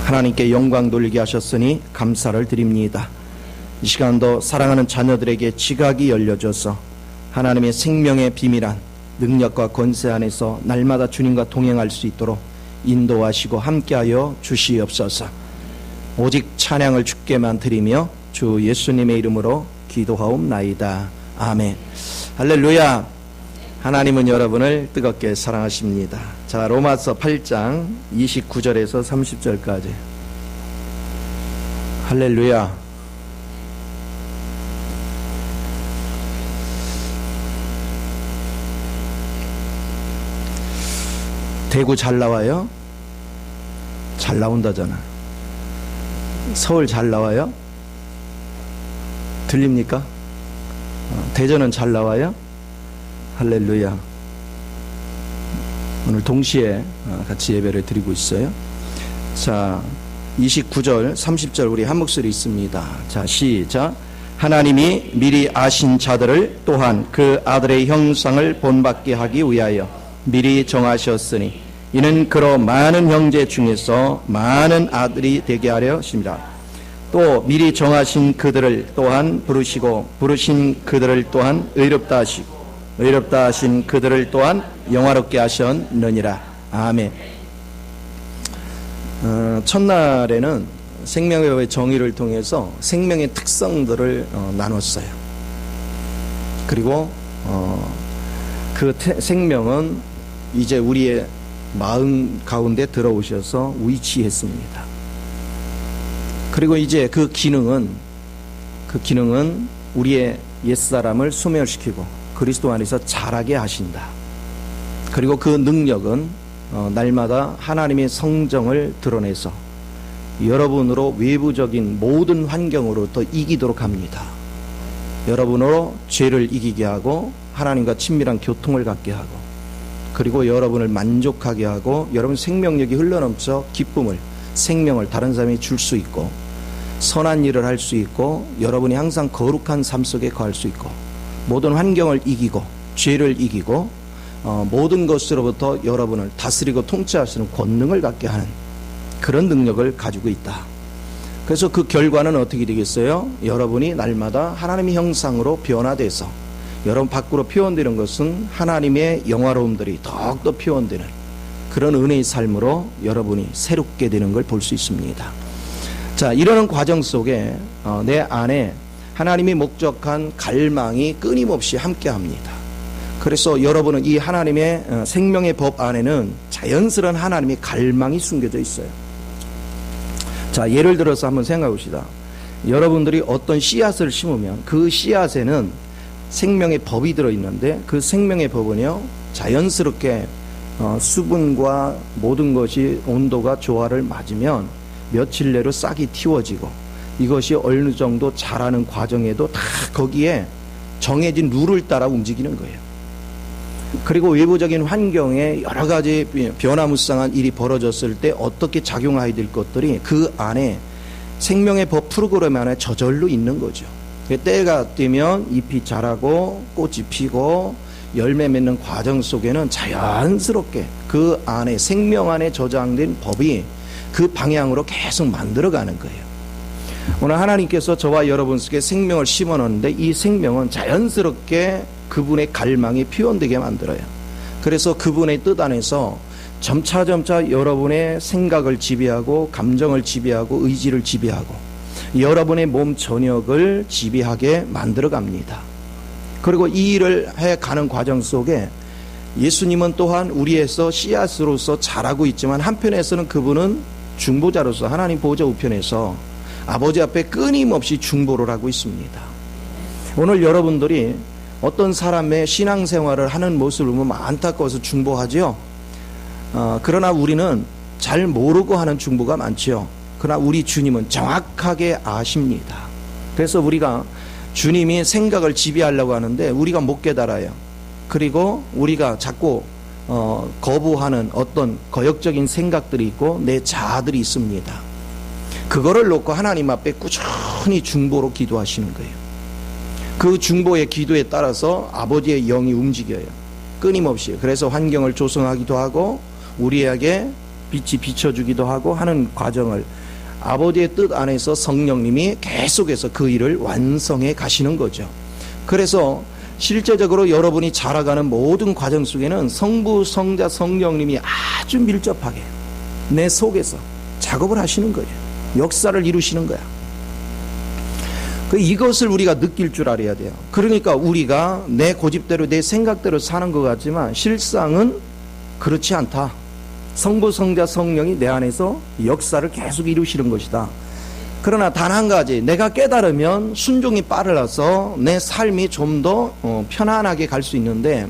하나님께 영광 돌리게 하셨으니 감사를 드립니다. 이 시간도 사랑하는 자녀들에게 지각이 열려져서 하나님의 생명의 비밀한 능력과 권세 안에서 날마다 주님과 동행할 수 있도록 인도하시고 함께하여 주시옵소서. 오직 찬양을 주께만 드리며 주 예수님의 이름으로 기도하옵나이다. 아멘. 할렐루야. 하나님은 여러분을 뜨겁게 사랑하십니다. 자, 로마서 8장 29절에서 30절까지. 할렐루야. 대구 잘 나와요? 잘 나온다잖아. 서울 잘 나와요? 들립니까? 대전은 잘 나와요? 할렐루야. 오늘 동시에 같이 예배를 드리고 있어요. 자, 29절 30절 우리 한 목소리 있습니다. 자, 시작. 하나님이 미리 아신 자들을 또한 그 아들의 형상을 본받게 하기 위하여 미리 정하셨으니 이는 그로 많은 형제 중에서 많은 아들이 되게 하려 하십니다. 또 미리 정하신 그들을 또한 부르시고 부르신 그들을 또한 의롭다 하시고 의롭다 하신 그들을 또한 영화롭게 하셨느니라. 아멘. 첫날에는 생명의 정의를 통해서 생명의 특성들을 나눴어요. 그리고 그 생명은 이제 우리의 마음 가운데 들어오셔서 위치했습니다. 그리고 이제 그 기능은 우리의 옛사람을 소멸시키고 그리스도 안에서 자라게 하신다. 그리고 그 능력은 날마다 하나님의 성정을 드러내서 여러분으로 외부적인 모든 환경으로부터 이기도록 합니다. 여러분으로 죄를 이기게 하고 하나님과 친밀한 교통을 갖게 하고 그리고 여러분을 만족하게 하고 여러분 생명력이 흘러넘쳐 기쁨을 생명을 다른 사람이 줄 수 있고 선한 일을 할 수 있고 여러분이 항상 거룩한 삶 속에 거할 수 있고 모든 환경을 이기고 죄를 이기고 모든 것으로부터 여러분을 다스리고 통치할 수 있는 권능을 갖게 하는 그런 능력을 가지고 있다. 그래서 그 결과는 어떻게 되겠어요? 여러분이 날마다 하나님의 형상으로 변화돼서 여러분 밖으로 표현되는 것은 하나님의 영화로움들이 더욱더 표현되는 그런 은혜의 삶으로 여러분이 새롭게 되는 걸 볼 수 있습니다. 자, 이러는 과정 속에 내 안에 하나님이 목적한 갈망이 끊임없이 함께합니다. 그래서 여러분은 이 하나님의 생명의 법 안에는 자연스러운 하나님의 갈망이 숨겨져 있어요. 자, 예를 들어서 한번 생각해 봅시다. 여러분들이 어떤 씨앗을 심으면 그 씨앗에는 생명의 법이 들어있는데 그 생명의 법은요 자연스럽게 수분과 모든 것이 온도가 조화를 맞으면 며칠 내로 싹이 틔워지고 이것이 어느 정도 자라는 과정에도 다 거기에 정해진 룰을 따라 움직이는 거예요. 그리고 외부적인 환경에 여러 가지 변화무쌍한 일이 벌어졌을 때 어떻게 작용해야 될 것들이 그 안에 생명의 법 프로그램 안에 저절로 있는 거죠. 때가 되면 잎이 자라고 꽃이 피고 열매 맺는 과정 속에는 자연스럽게 그 안에 생명 안에 저장된 법이 그 방향으로 계속 만들어가는 거예요. 오늘 하나님께서 저와 여러분 속에 생명을 심어놓는데 이 생명은 자연스럽게 그분의 갈망이 표현되게 만들어요. 그래서 그분의 뜻 안에서 점차점차 여러분의 생각을 지배하고 감정을 지배하고 의지를 지배하고 여러분의 몸 전역을 지배하게 만들어 갑니다. 그리고 이 일을 해가는 과정 속에 예수님은 또한 우리에서 씨앗으로서 자라고 있지만 한편에서는 그분은 중보자로서 하나님 보좌 우편에서 아버지 앞에 끊임없이 중보를 하고 있습니다. 오늘 여러분들이 어떤 사람의 신앙생활을 하는 모습을 보면 안타까워서 중보하죠. 그러나 우리는 잘 모르고 하는 중보가 많죠. 그러나 우리 주님은 정확하게 아십니다. 그래서 우리가 주님이 생각을 지배하려고 하는데 우리가 못 깨달아요. 그리고 우리가 자꾸 거부하는 어떤 거역적인 생각들이 있고 내 자아들이 있습니다. 그거를 놓고 하나님 앞에 꾸준히 중보로 기도하시는 거예요. 그 중보의 기도에 따라서 아버지의 영이 움직여요. 끊임없이. 그래서 환경을 조성하기도 하고 우리에게 빛이 비춰주기도 하고 하는 과정을 아버지의 뜻 안에서 성령님이 계속해서 그 일을 완성해 가시는 거죠. 그래서 실제적으로 여러분이 자라가는 모든 과정 속에는 성부, 성자, 성령님이 아주 밀접하게 내 속에서 작업을 하시는 거예요. 역사를 이루시는 거야. 이것을 우리가 느낄 줄 알아야 돼요. 그러니까 우리가 내 고집대로 내 생각대로 사는 것 같지만 실상은 그렇지 않다. 성부, 성자, 성령이 내 안에서 역사를 계속 이루시는 것이다. 그러나 단 한 가지, 내가 깨달으면 순종이 빨라서 내 삶이 좀 더 편안하게 갈 수 있는데,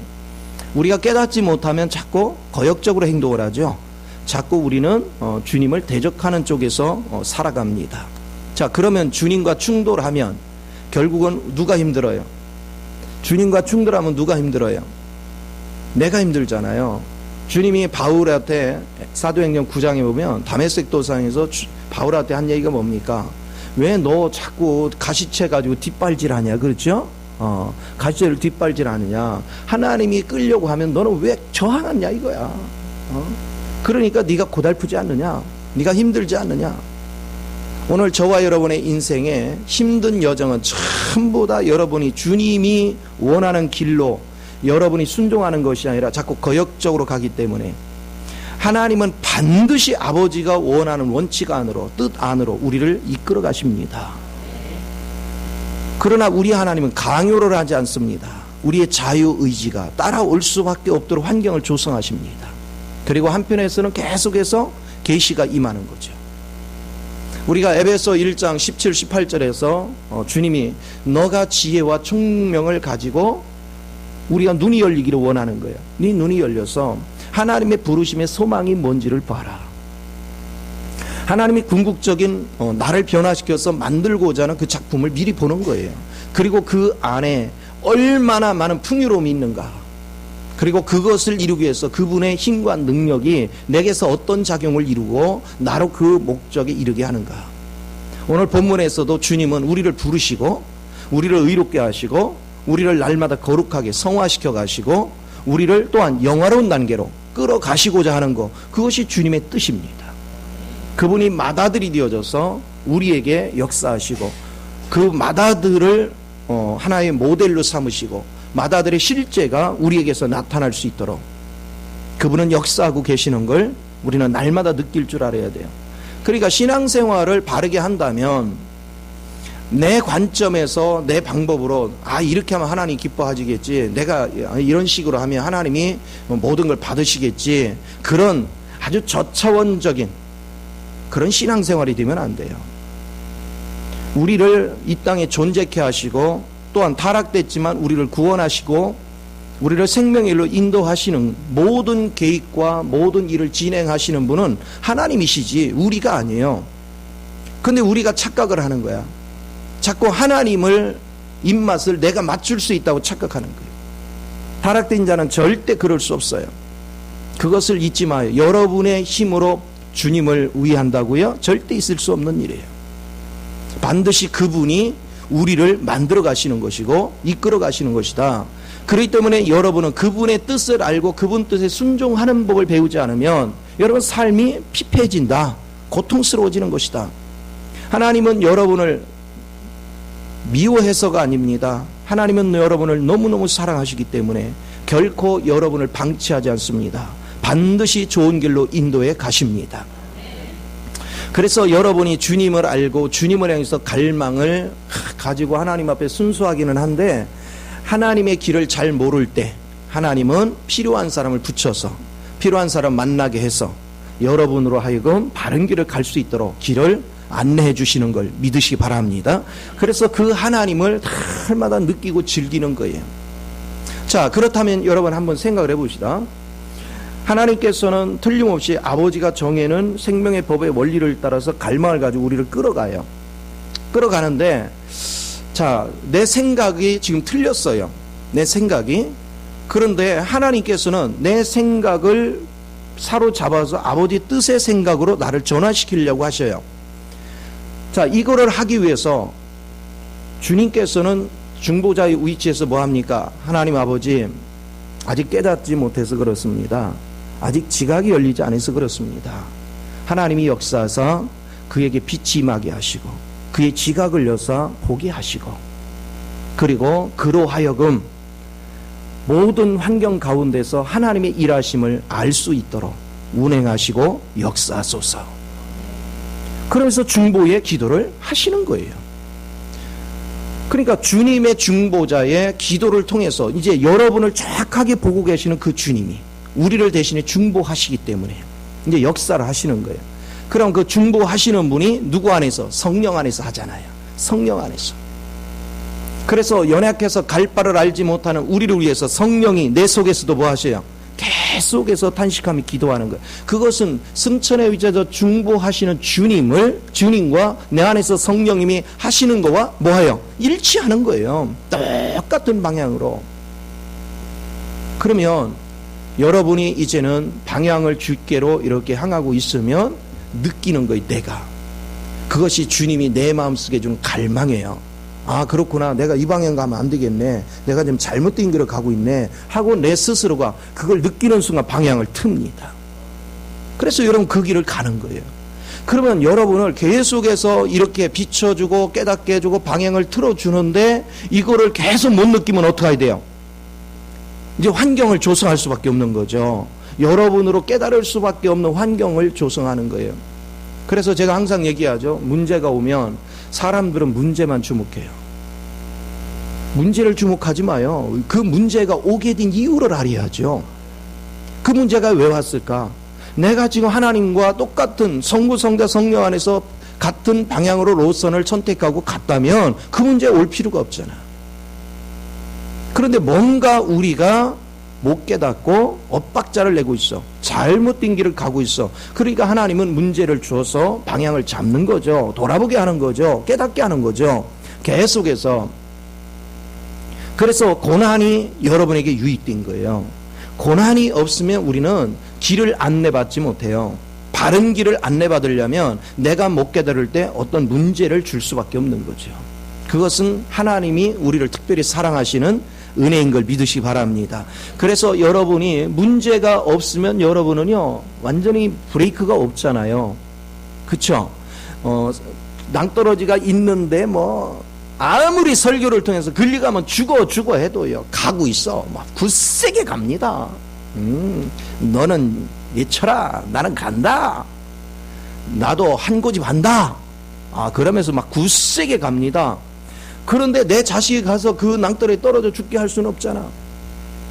우리가 깨닫지 못하면 자꾸 거역적으로 행동을 하죠. 자꾸 우리는 주님을 대적하는 쪽에서 살아갑니다. 자, 그러면 주님과 충돌하면 결국은 누가 힘들어요? 주님과 충돌하면 누가 힘들어요? 내가 힘들잖아요. 주님이 바울한테 사도행전 9장에 보면 다메섹 도상에서 바울한테 한 얘기가 뭡니까? 왜 너 자꾸 가시채 가지고 뒷발질하냐, 그렇죠? 가시채를 뒷발질하느냐? 하나님이 끌려고 하면 너는 왜 저항하냐 이거야. 그러니까 네가 고달프지 않느냐? 네가 힘들지 않느냐? 오늘 저와 여러분의 인생에 힘든 여정은 전부 다 여러분이 주님이 원하는 길로 여러분이 순종하는 것이 아니라 자꾸 거역적으로 가기 때문에, 하나님은 반드시 아버지가 원하는 원칙 안으로, 뜻 안으로 우리를 이끌어 가십니다. 그러나 우리 하나님은 강요를 하지 않습니다. 우리의 자유의지가 따라올 수밖에 없도록 환경을 조성하십니다. 그리고 한편에서는 계속해서 계시가 임하는 거죠. 우리가 에베소 1장 17, 18절에서 주님이 너가 지혜와 총명을 가지고 우리가 눈이 열리기를 원하는 거예요. 네 눈이 열려서 하나님의 부르심의 소망이 뭔지를 봐라. 하나님이 궁극적인 나를 변화시켜서 만들고자 하는 그 작품을 미리 보는 거예요. 그리고 그 안에 얼마나 많은 풍요로움이 있는가, 그리고 그것을 이루기 위해서 그분의 힘과 능력이 내게서 어떤 작용을 이루고 나로 그 목적에 이르게 하는가. 오늘 본문에서도 주님은 우리를 부르시고 우리를 의롭게 하시고 우리를 날마다 거룩하게 성화시켜 가시고 우리를 또한 영화로운 단계로 끌어가시고자 하는 것, 그것이 주님의 뜻입니다. 그분이 맏아들이 되어져서 우리에게 역사하시고 그 맏아들을 하나의 모델로 삼으시고 맏아들의 실제가 우리에게서 나타날 수 있도록 그분은 역사하고 계시는 걸 우리는 날마다 느낄 줄 알아야 돼요. 그러니까 신앙생활을 바르게 한다면 내 관점에서 내 방법으로 이렇게 하면 하나님 기뻐하시겠지, 내가 이런 식으로 하면 하나님이 모든 걸 받으시겠지, 그런 아주 저차원적인 그런 신앙생활이 되면 안 돼요. 우리를 이 땅에 존재케 하시고 또한 타락됐지만 우리를 구원하시고 우리를 생명의 일로 인도하시는 모든 계획과 모든 일을 진행하시는 분은 하나님이시지 우리가 아니에요. 근데 우리가 착각을 하는 거야. 자꾸 하나님을 입맛을 내가 맞출 수 있다고 착각하는 거예요. 타락된 자는 절대 그럴 수 없어요. 그것을 잊지 마요. 여러분의 힘으로 주님을 위한다고요? 절대 있을 수 없는 일이에요. 반드시 그분이 우리를 만들어 가시는 것이고 이끌어 가시는 것이다. 그렇기 때문에 여러분은 그분의 뜻을 알고 그분 뜻에 순종하는 법을 배우지 않으면 여러분 삶이 피폐해진다, 고통스러워지는 것이다. 하나님은 여러분을 미워해서가 아닙니다. 하나님은 여러분을 너무너무 사랑하시기 때문에 결코 여러분을 방치하지 않습니다. 반드시 좋은 길로 인도해 가십니다. 그래서 여러분이 주님을 알고 주님을 향해서 갈망을 가지고 하나님 앞에 순수하기는 한데, 하나님의 길을 잘 모를 때 하나님은 필요한 사람을 붙여서 필요한 사람 만나게 해서 여러분으로 하여금 바른 길을 갈 수 있도록 길을 안내해 주시는 걸 믿으시기 바랍니다. 그래서 그 하나님을 날마다 느끼고 즐기는 거예요. 자, 그렇다면 여러분 한번 생각을 해봅시다. 하나님께서는 틀림없이 아버지가 정해놓은 생명의 법의 원리를 따라서 갈망을 가지고 우리를 끌어가요. 끌어가는데, 자, 내 생각이 지금 틀렸어요. 내 생각이. 그런데 하나님께서는 내 생각을 사로잡아서 아버지 뜻의 생각으로 나를 전환시키려고 하셔요. 자, 이거를 하기 위해서 주님께서는 중보자의 위치에서 뭐 합니까? 하나님 아버지, 아직 깨닫지 못해서 그렇습니다. 아직 지각이 열리지 않아서 그렇습니다. 하나님이 역사하사 그에게 빛이 임하게 하시고 그의 지각을 여사 보게 하시고 그리고 그로 하여금 모든 환경 가운데서 하나님의 일하심을 알 수 있도록 운행하시고 역사하소서. 그러면서 중보의 기도를 하시는 거예요. 그러니까 주님의 중보자의 기도를 통해서 이제 여러분을 정확하게 보고 계시는 그 주님이 우리를 대신에 중보하시기 때문에 이제 역사를 하시는 거예요. 그럼 그 중보하시는 분이 누구 안에서? 성령 안에서 하잖아요. 성령 안에서. 그래서 연약해서 갈 바를 알지 못하는 우리를 위해서 성령이 내 속에서도 뭐 하셔요? 계속해서 탄식하며 기도하는 거예요. 그것은 승천의 의지에서 중보하시는 주님과 내 안에서 성령님이 하시는 거와 뭐예요? 일치하는 거예요. 똑같은 방향으로. 그러면 여러분이 이제는 방향을 주께로 이렇게 향하고 있으면 느끼는 거예요. 내가. 그것이 주님이 내 마음속에 준 갈망이에요. 아, 그렇구나. 내가 이 방향 가면 안 되겠네. 내가 지금 잘못된 길을 가고 있네. 하고 내 스스로가 그걸 느끼는 순간 방향을 틉니다. 그래서 여러분 그 길을 가는 거예요. 그러면 여러분을 계속해서 이렇게 비춰주고 깨닫게 해주고 방향을 틀어주는데 이거를 계속 못 느끼면 어떻게 해야 돼요? 이제 환경을 조성할 수밖에 없는 거죠. 여러분으로 깨달을 수밖에 없는 환경을 조성하는 거예요. 그래서 제가 항상 얘기하죠. 문제가 오면 사람들은 문제만 주목해요. 문제를 주목하지 마요. 그 문제가 오게 된 이유를 알아야죠. 그 문제가 왜 왔을까? 내가 지금 하나님과 똑같은 성부, 성자, 성령 안에서 같은 방향으로 로선을 선택하고 갔다면 그 문제에 올 필요가 없잖아. 그런데 뭔가 우리가 못 깨닫고 엇박자를 내고 있어. 잘못된 길을 가고 있어. 그러니까 하나님은 문제를 주어서 방향을 잡는 거죠. 돌아보게 하는 거죠. 깨닫게 하는 거죠. 계속해서. 그래서 고난이 여러분에게 유익된 거예요. 고난이 없으면 우리는 길을 안내받지 못해요. 바른 길을 안내받으려면 내가 못 깨달을 때 어떤 문제를 줄 수밖에 없는 거죠. 그것은 하나님이 우리를 특별히 사랑하시는 은혜인 걸 믿으시기 바랍니다. 그래서 여러분이 문제가 없으면 여러분은요 완전히 브레이크가 없잖아요. 그쵸? 낭떠러지가 있는데 뭐 아무리 설교를 통해서 걸리가면 죽어 해도요 가고 있어. 막 굳세게 갑니다. 너는 예쳐라. 나는 간다. 나도 한 고집 한다. 그러면서 막 굳세게 갑니다. 그런데 내 자식이 가서 그 낭떠러지에 떨어져 죽게 할 수는 없잖아.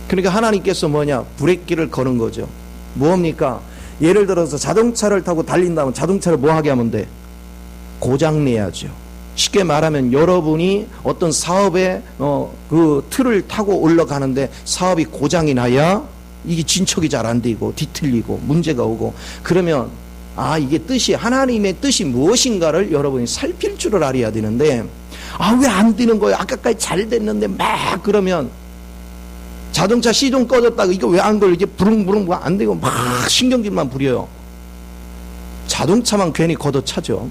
그러니까 하나님께서 뭐냐? 브레이크를 거는 거죠. 뭡니까? 예를 들어서 자동차를 타고 달린다면 자동차를 뭐 하게 하면 돼? 고장내야죠. 쉽게 말하면 여러분이 어떤 사업에 그 틀을 타고 올라가는데 사업이 고장이 나야 이게 진척이 잘 안 되고 뒤틀리고 문제가 오고 그러면 이게 뜻이 하나님의 뜻이 무엇인가를 여러분이 살필 줄을 알아야 되는데 왜 안 되는 거예요? 아까까지 잘 됐는데 막 그러면 자동차 시동 꺼졌다가 이거 왜 안 걸려? 이게 부릉부릉 안 되고 막 신경질만 부려요. 자동차만 괜히 걷어차죠.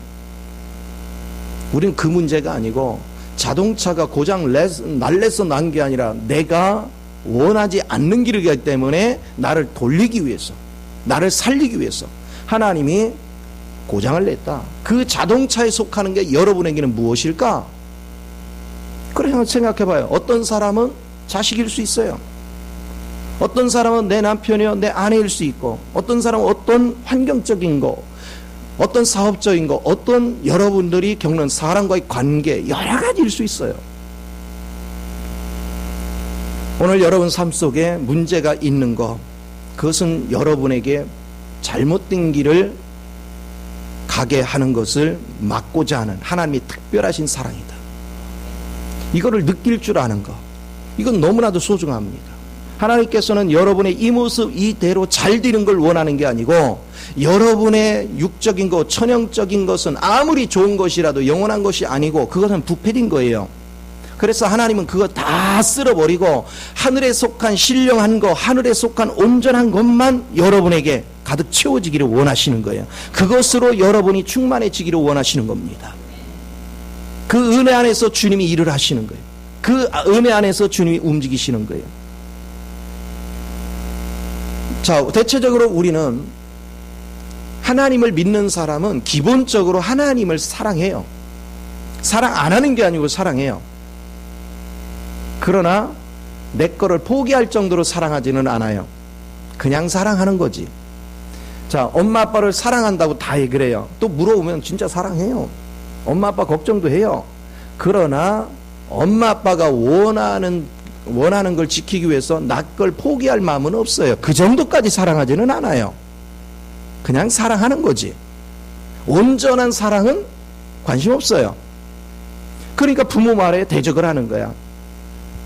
우리는 그 문제가 아니고 자동차가 고장 날래서 난 게 아니라 내가 원하지 않는 길이기 때문에 나를 돌리기 위해서 나를 살리기 위해서 하나님이 고장을 냈다. 그 자동차에 속하는 게 여러분에게는 무엇일까? 그래 생각해봐요. 어떤 사람은 자식일 수 있어요. 어떤 사람은 내 남편이요 내 아내일 수 있고 어떤 사람은 어떤 환경적인 거 어떤 사업적인 거 어떤 여러분들이 겪는 사람과의 관계 여러 가지일 수 있어요. 오늘 여러분 삶 속에 문제가 있는 거 그것은 여러분에게 잘못된 길을 가게 하는 것을 막고자 하는 하나님의 특별하신 사랑이다. 이거를 느낄 줄 아는 거 이건 너무나도 소중합니다. 하나님께서는 여러분의 이 모습 이대로 잘 되는 걸 원하는 게 아니고 여러분의 육적인 것 천형적인 것은 아무리 좋은 것이라도 영원한 것이 아니고 그것은 부패된 거예요. 그래서 하나님은 그거 다 쓸어버리고 하늘에 속한 신령한 것 하늘에 속한 온전한 것만 여러분에게 가득 채워지기를 원하시는 거예요. 그것으로 여러분이 충만해지기를 원하시는 겁니다. 그 은혜 안에서 주님이 일을 하시는 거예요. 그 은혜 안에서 주님이 움직이시는 거예요. 자, 대체적으로 우리는 하나님을 믿는 사람은 기본적으로 하나님을 사랑해요. 사랑 안 하는 게 아니고 사랑해요. 그러나 내 거를 포기할 정도로 사랑하지는 않아요. 그냥 사랑하는 거지. 자, 엄마 아빠를 사랑한다고 다 얘기를 해요. 또 물어보면 진짜 사랑해요. 엄마 아빠 걱정도 해요. 그러나 엄마 아빠가 원하는 걸 지키기 위해서 나 걸 포기할 마음은 없어요. 그 정도까지 사랑하지는 않아요. 그냥 사랑하는 거지. 온전한 사랑은 관심 없어요. 그러니까 부모 말에 대적을 하는 거야.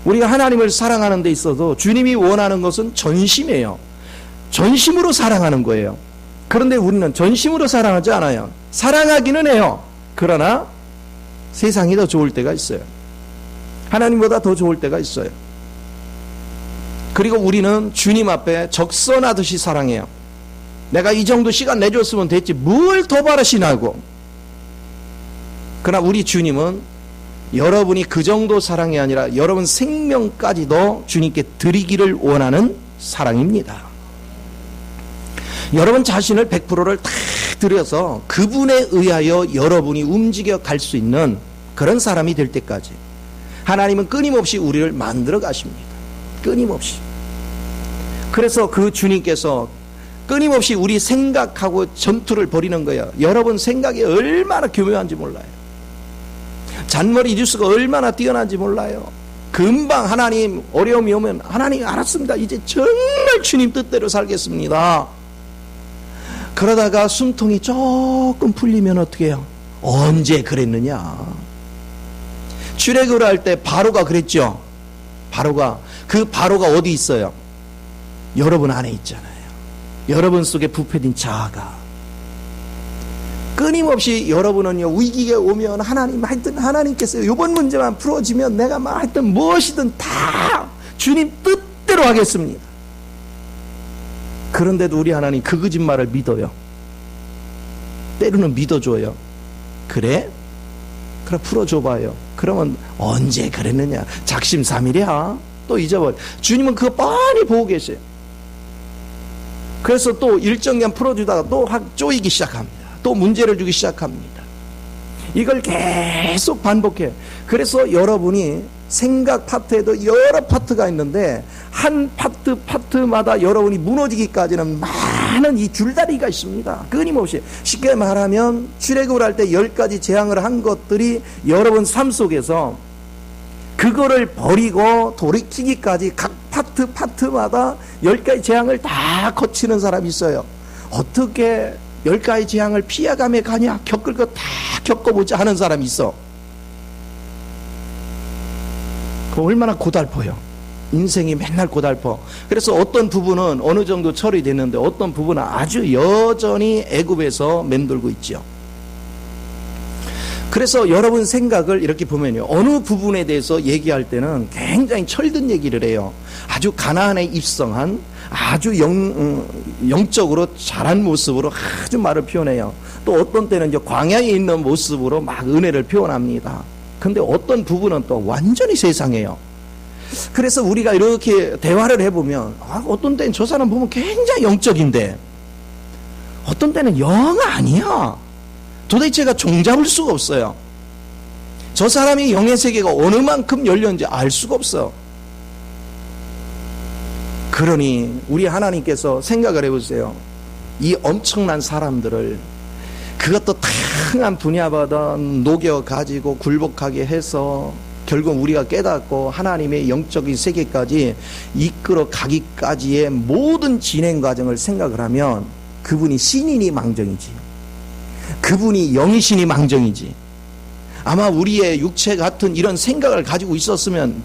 우리가 하나님을 사랑하는 데 있어도 주님이 원하는 것은 전심이에요. 전심으로 사랑하는 거예요. 그런데 우리는 전심으로 사랑하지 않아요. 사랑하기는 해요. 그러나 세상이 더 좋을 때가 있어요. 하나님보다 더 좋을 때가 있어요. 그리고 우리는 주님 앞에 적선하듯이 사랑해요. 내가 이 정도 시간 내줬으면 됐지 뭘 더 바라시나고. 그러나 우리 주님은 여러분이 그 정도 사랑이 아니라 여러분 생명까지도 주님께 드리기를 원하는 사랑입니다. 여러분 자신을 100%를 다 드려서 그분에 의하여 여러분이 움직여 갈 수 있는 그런 사람이 될 때까지 하나님은 끊임없이 우리를 만들어 가십니다. 끊임없이. 그래서 그 주님께서 끊임없이 우리 생각하고 전투를 벌이는 거예요. 여러분 생각이 얼마나 교묘한지 몰라요. 잔머리 뉴스가 얼마나 뛰어난지 몰라요. 금방 하나님 어려움이 오면 하나님 알았습니다. 이제 정말 주님 뜻대로 살겠습니다. 그러다가 숨통이 조금 풀리면 어떻게 해요? 언제 그랬느냐? 출애굽을 할 때 바로가 그랬죠. 바로가 어디 있어요? 여러분 안에 있잖아요. 여러분 속에 부패된 자아가. 끊임없이 여러분은요 위기가 오면 하여튼 하나님께서 이번 문제만 풀어지면 내가 하여튼 무엇이든 다 주님 뜻대로 하겠습니다. 그런데도 우리 하나님 그 거짓말을 믿어요. 때로는 믿어줘요. 그래? 그래 풀어줘봐요. 그러면 언제 그랬느냐? 작심삼일이야. 또 잊어버려. 주님은 그거 뻔히 보고 계세요. 그래서 또 일정 기간 풀어주다가 또 쪼이기 시작합니다. 또 문제를 주기 시작합니다. 이걸 계속 반복해. 그래서 여러분이 생각 파트에도 여러 파트가 있는데 한 파트마다 여러분이 무너지기까지는 많은 이 줄다리가 있습니다. 끊임없이. 쉽게 말하면 출애굽을 할 때 10가지 재앙을 한 것들이 여러분 삶 속에서 그거를 버리고 돌이키기까지 각 파트마다 10가지 재앙을 다 거치는 사람이 있어요. 어떻게 10가지 재앙을 피해가며 가냐? 겪을 거 다 겪어보자 하는 사람이 있어. 그 얼마나 고달퍼요. 인생이 맨날 고달퍼. 그래서 어떤 부분은 어느 정도 처리됐는데 어떤 부분은 아주 여전히 애굽에서 맴돌고 있죠. 그래서 여러분 생각을 이렇게 보면요, 어느 부분에 대해서 얘기할 때는 굉장히 철든 얘기를 해요. 아주 가나안에 입성한 아주 영적으로 잘한 모습으로 아주 말을 표현해요. 또 어떤 때는 이제 광야에 있는 모습으로 막 은혜를 표현합니다. 근데 어떤 부분은 또 완전히 세상이에요. 그래서 우리가 이렇게 대화를 해보면 어떤 때는 저 사람 보면 굉장히 영적인데 어떤 때는 영 아니야. 도대체가 종잡을 수가 없어요. 저 사람이 영의 세계가 어느 만큼 열렸는지 알 수가 없어. 그러니 우리 하나님께서 생각을 해보세요. 이 엄청난 사람들을 그것도 다양한 분야마다 녹여가지고 굴복하게 해서 결국 우리가 깨닫고 하나님의 영적인 세계까지 이끌어 가기까지의 모든 진행 과정을 생각을 하면 그분이 신이니 망정이지, 그분이 영이시니 망정이지. 아마 우리의 육체 같은 이런 생각을 가지고 있었으면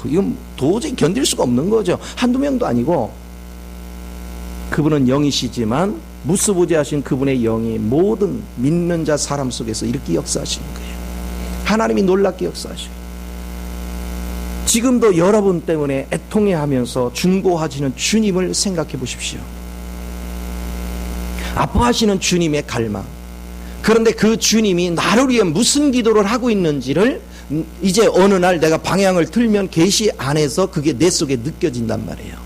이건 도저히 견딜 수가 없는 거죠. 한두 명도 아니고. 그분은 영이시지만 무수부지하신 그분의 영이 모든 믿는 자 사람 속에서 이렇게 역사하시는 거예요. 하나님이 놀랍게 역사하셔요. 지금도 여러분 때문에 애통해하면서 중보하시는 주님을 생각해 보십시오. 아파하시는 주님의 갈망. 그런데 그 주님이 나를 위해 무슨 기도를 하고 있는지를 이제 어느 날 내가 방향을 틀면 계시 안에서 그게 내 속에 느껴진단 말이에요.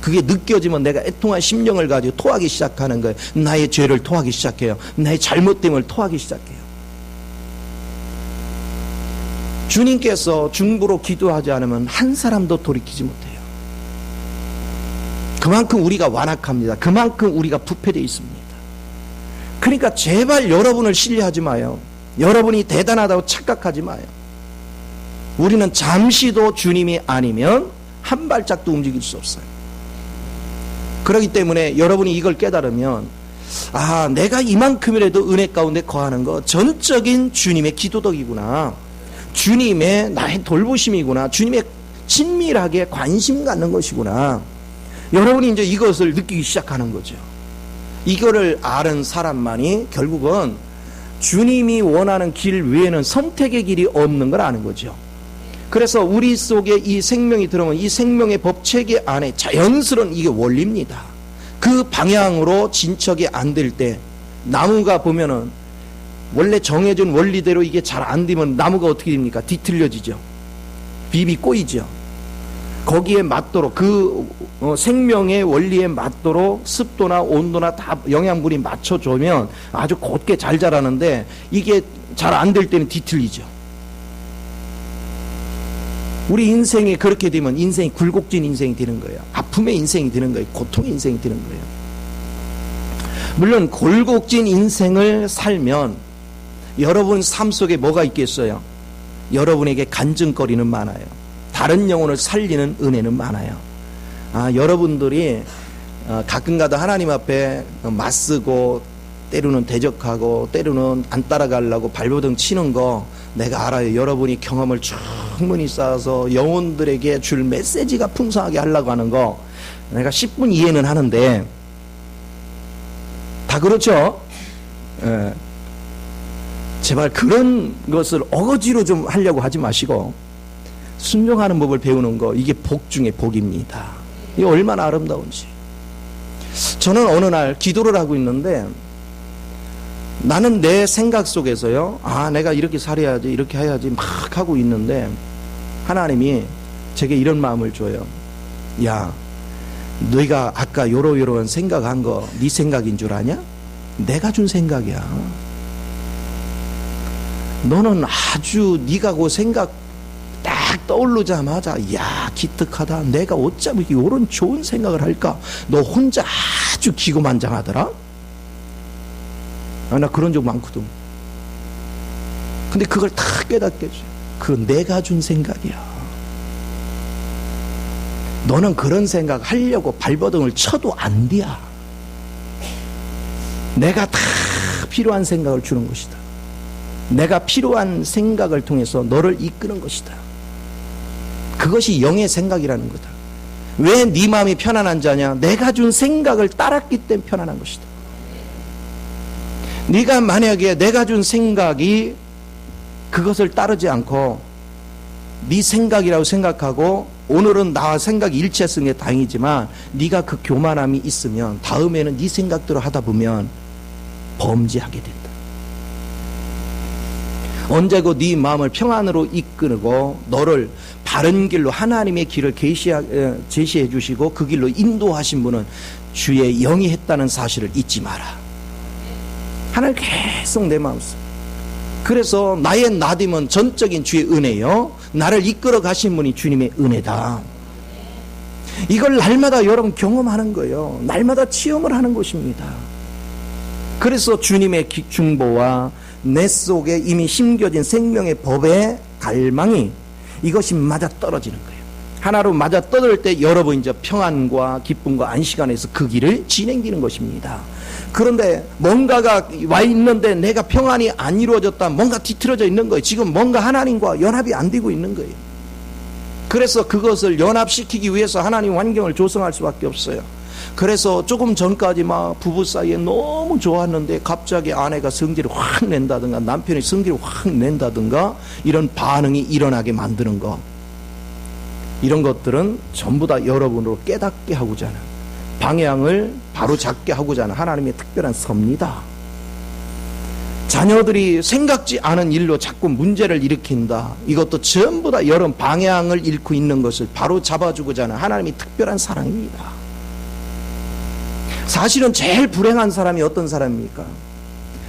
그게 느껴지면 내가 애통한 심령을 가지고 토하기 시작하는 거예요. 나의 죄를 토하기 시작해요. 나의 잘못됨을 토하기 시작해요. 주님께서 중보로 기도하지 않으면 한 사람도 돌이키지 못해요. 그만큼 우리가 완악합니다. 그만큼 우리가 부패되어 있습니다. 그러니까 제발 여러분을 신뢰하지 마요. 여러분이 대단하다고 착각하지 마요. 우리는 잠시도 주님이 아니면 한 발짝도 움직일 수 없어요. 그렇기 때문에 여러분이 이걸 깨달으면 내가 이만큼이라도 은혜 가운데 거하는 거 전적인 주님의 기도덕이구나. 주님의 나의 돌보심이구나. 주님의 친밀하게 관심 갖는 것이구나. 여러분이 이제 이것을 느끼기 시작하는 거죠. 이거를 아는 사람만이 결국은 주님이 원하는 길 외에는 선택의 길이 없는 걸 아는 거죠. 그래서 우리 속에 이 생명이 들어오면 이 생명의 법 체계 안에 자연스러운 이게 원리입니다. 그 방향으로 진척이 안 될 때 나무가 보면은 원래 정해진 원리대로 이게 잘 안 되면 나무가 어떻게 됩니까? 뒤틀려지죠. 비비 꼬이죠. 거기에 맞도록 생명의 원리에 맞도록 습도나 온도나 다 영양분이 맞춰주면 아주 곧게 잘 자라는데 이게 잘 안 될 때는 뒤틀리죠. 우리 인생이 그렇게 되면 인생이 굴곡진 인생이 되는 거예요. 아픔의 인생이 되는 거예요. 고통의 인생이 되는 거예요. 물론 굴곡진 인생을 살면 여러분 삶 속에 뭐가 있겠어요? 여러분에게 간증거리는 많아요. 다른 영혼을 살리는 은혜는 많아요. 여러분들이 가끔가다 하나님 앞에 맞쓰고 때로는 대적하고 때로는 안 따라가려고 발버둥 치는 거 내가 알아요. 여러분이 경험을 충분히 쌓아서 영혼들에게 줄 메시지가 풍성하게 하려고 하는 거 내가 10분 이해는 하는데 다 그렇죠? 예. 제발 그런 것을 어거지로 좀 하려고 하지 마시고 순종하는 법을 배우는 거 이게 복 중에 복입니다. 이게 얼마나 아름다운지. 저는 어느 날 기도를 하고 있는데 나는 내 생각 속에서요 내가 이렇게 살아야지 이렇게 해야지 막 하고 있는데 하나님이 제게 이런 마음을 줘요. 야, 너희가 아까 요러요러한 생각한 거 네 생각인 줄 아냐? 내가 준 생각이야. 너는 아주 네가 그 생각 딱 떠오르자마자 야 기특하다. 내가 어쩌면 이런 좋은 생각을 할까? 너 혼자 아주 기고만장하더라. 나 그런 적 많거든. 근데 그걸 다 깨닫게 해줘. 그건 내가 준 생각이야. 너는 그런 생각 하려고 발버둥을 쳐도 안 돼. 내가 다 필요한 생각을 주는 것이다. 내가 필요한 생각을 통해서 너를 이끄는 것이다. 그것이 영의 생각이라는 거다. 왜 네 마음이 편안한 자냐? 내가 준 생각을 따랐기 때문에 편안한 것이다. 네가 만약에 내가 준 생각이 그것을 따르지 않고 네 생각이라고 생각하고 오늘은 나와 생각이 일치했은 게 다행이지만 네가 그 교만함이 있으면 다음에는 네 생각대로 하다 보면 범죄하게 된다. 언제고 네 마음을 평안으로 이끌고 너를 바른 길로 하나님의 길을 제시해 주시고 그 길로 인도하신 분은 주의 영이 했다는 사실을 잊지 마라. 하나님 계속 내 마음속. 그래서 나의 나됨은 전적인 주의 은혜요. 나를 이끌어 가신 분이 주님의 은혜다. 이걸 날마다 여러분 경험하는 거예요. 날마다 체험을 하는 것입니다. 그래서 주님의 중보와 내 속에 이미 심겨진 생명의 법의 갈망이 이것이 맞아 떨어지는 거예요. 하나로 맞아 떨어질 때 여러분 이제 평안과 기쁨과 안식 안에서 그 길을 진행되는 것입니다. 그런데 뭔가가 와 있는데 내가 평안이 안 이루어졌다. 뭔가 뒤틀어져 있는 거예요. 지금 뭔가 하나님과 연합이 안 되고 있는 거예요. 그래서 그것을 연합시키기 위해서 하나님 환경을 조성할 수밖에 없어요. 그래서 조금 전까지 막 부부 사이에 너무 좋았는데 갑자기 아내가 성질을 확 낸다든가 남편이 성질을 확 낸다든가 이런 반응이 일어나게 만드는 거, 이런 것들은 전부 다 여러분으로 깨닫게 하고자 하는, 방향을 바로 잡게 하고자 하는 하나님의 특별한 섭니다. 자녀들이 생각지 않은 일로 자꾸 문제를 일으킨다. 이것도 전부 다 여러분 방향을 잃고 있는 것을 바로 잡아주고자 하는 하나님의 특별한 사랑입니다. 사실은 제일 불행한 사람이 어떤 사람입니까?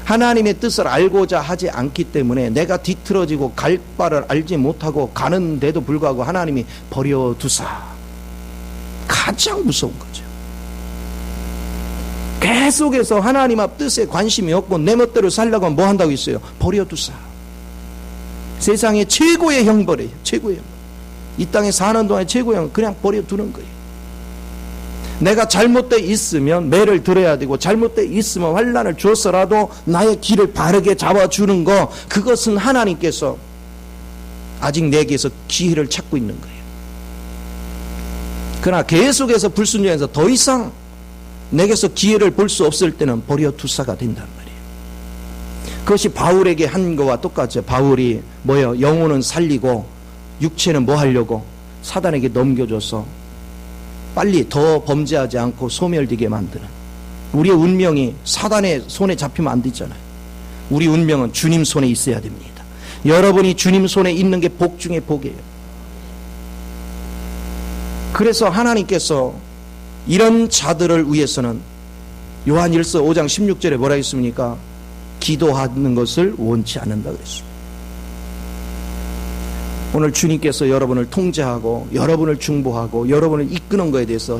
하나님의 뜻을 알고자 하지 않기 때문에 내가 뒤틀어지고 갈 바를 알지 못하고 가는데도 불구하고 하나님이 버려두사. 가장 무서운 거죠. 계속해서 하나님 앞 뜻에 관심이 없고 내 멋대로 살려고 하면 뭐 한다고 했어요? 버려두사. 세상의 최고의 형벌이에요. 최고의 형벌. 이 땅에 사는 동안의 최고의 형벌, 그냥 버려두는 거예요. 내가 잘못되어 있으면 매를 들어야 되고, 잘못되어 있으면 환난을 주었어라도 나의 길을 바르게 잡아주는 거, 그것은 하나님께서 아직 내게서 기회를 찾고 있는 거예요. 그러나 계속해서 불순종해서 더 이상 내게서 기회를 볼 수 없을 때는 버려두사가 된단 말이에요. 그것이 바울에게 한 거와 똑같죠. 바울이 뭐예요? 영혼은 살리고 육체는 뭐 하려고? 사단에게 넘겨줘서 빨리 더 범죄하지 않고 소멸되게 만드는, 우리의 운명이 사단의 손에 잡히면 안 되잖아요. 우리 운명은 주님 손에 있어야 됩니다. 여러분이 주님 손에 있는 게 복 중에 복이에요. 그래서 하나님께서 이런 자들을 위해서는 요한일서 5장 16절에 뭐라 했습니까? 기도하는 것을 원치 않는다 그랬습니다. 오늘 주님께서 여러분을 통제하고 여러분을 중보하고 여러분을 이끄는 것에 대해서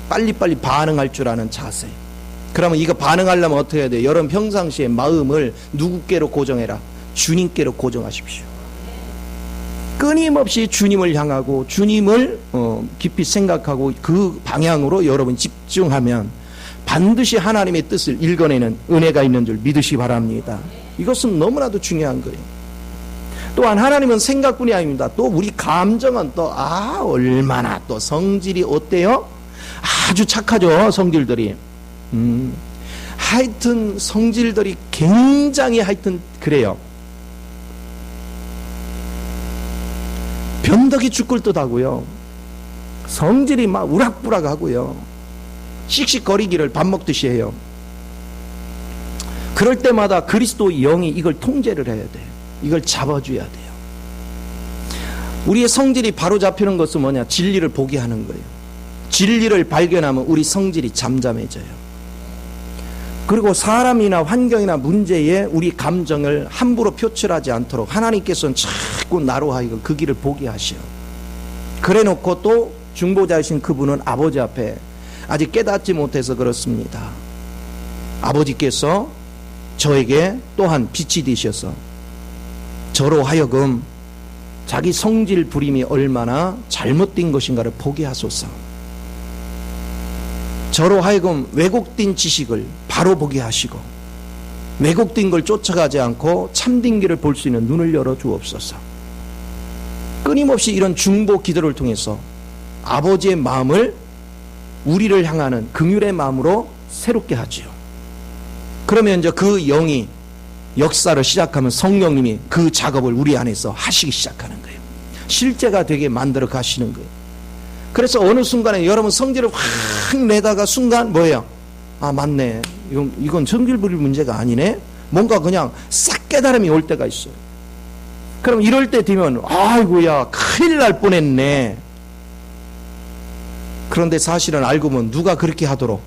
빨리빨리 반응할 줄 아는 자세. 그러면 이거 반응하려면 어떻게 해야 돼요? 여러분 평상시에 마음을 누구께로 고정해라? 주님께로 고정하십시오. 끊임없이 주님을 향하고 주님을 깊이 생각하고 그 방향으로 여러분 집중하면 반드시 하나님의 뜻을 읽어내는 은혜가 있는 줄 믿으시기 바랍니다. 이것은 너무나도 중요한 거예요. 또한 하나님은 생각뿐이 아닙니다. 또 우리 감정은 또 얼마나 또 성질이 어때요? 아주 착하죠, 성질들이. 하여튼 성질들이 굉장히 하여튼 그래요. 변덕이 죽을 듯하고요. 성질이 막 우락부락하고요. 씩씩거리기를 밥 먹듯이 해요. 그럴 때마다 그리스도의 영이 이걸 통제를 해야 돼요. 이걸 잡아줘야 돼요. 우리의 성질이 바로 잡히는 것은 뭐냐? 진리를 보게 하는 거예요. 진리를 발견하면 우리 성질이 잠잠해져요. 그리고 사람이나 환경이나 문제에 우리 감정을 함부로 표출하지 않도록 하나님께서는 자꾸 나로 하여금 그 길을 보게 하셔. 그래 놓고 또 중보자이신 그분은 아버지 앞에 아직 깨닫지 못해서 그렇습니다. 아버지께서 저에게 또한 빛이 되셔서 저로 하여금 자기 성질 부림이 얼마나 잘못된 것인가를 보게 하소서. 저로 하여금 왜곡된 지식을 바로 보게 하시고 왜곡된 걸 쫓아가지 않고 참된 길을 볼 수 있는 눈을 열어 주옵소서. 끊임없이 이런 중보 기도를 통해서 아버지의 마음을 우리를 향하는 긍휼의 마음으로 새롭게 하지요. 그러면 이제 그 영이 역사를 시작하면 성령님이 그 작업을 우리 안에서 하시기 시작하는 거예요. 실제가 되게 만들어 가시는 거예요. 그래서 어느 순간에 여러분 성질을 확 내다가 순간 뭐예요? 맞네. 이건 성질 부릴 문제가 아니네. 뭔가 그냥 싹 깨달음이 올 때가 있어요. 그럼 이럴 때 되면 아이고야 큰일 날 뻔했네. 그런데 사실은 알고 보면 누가 그렇게 하도록?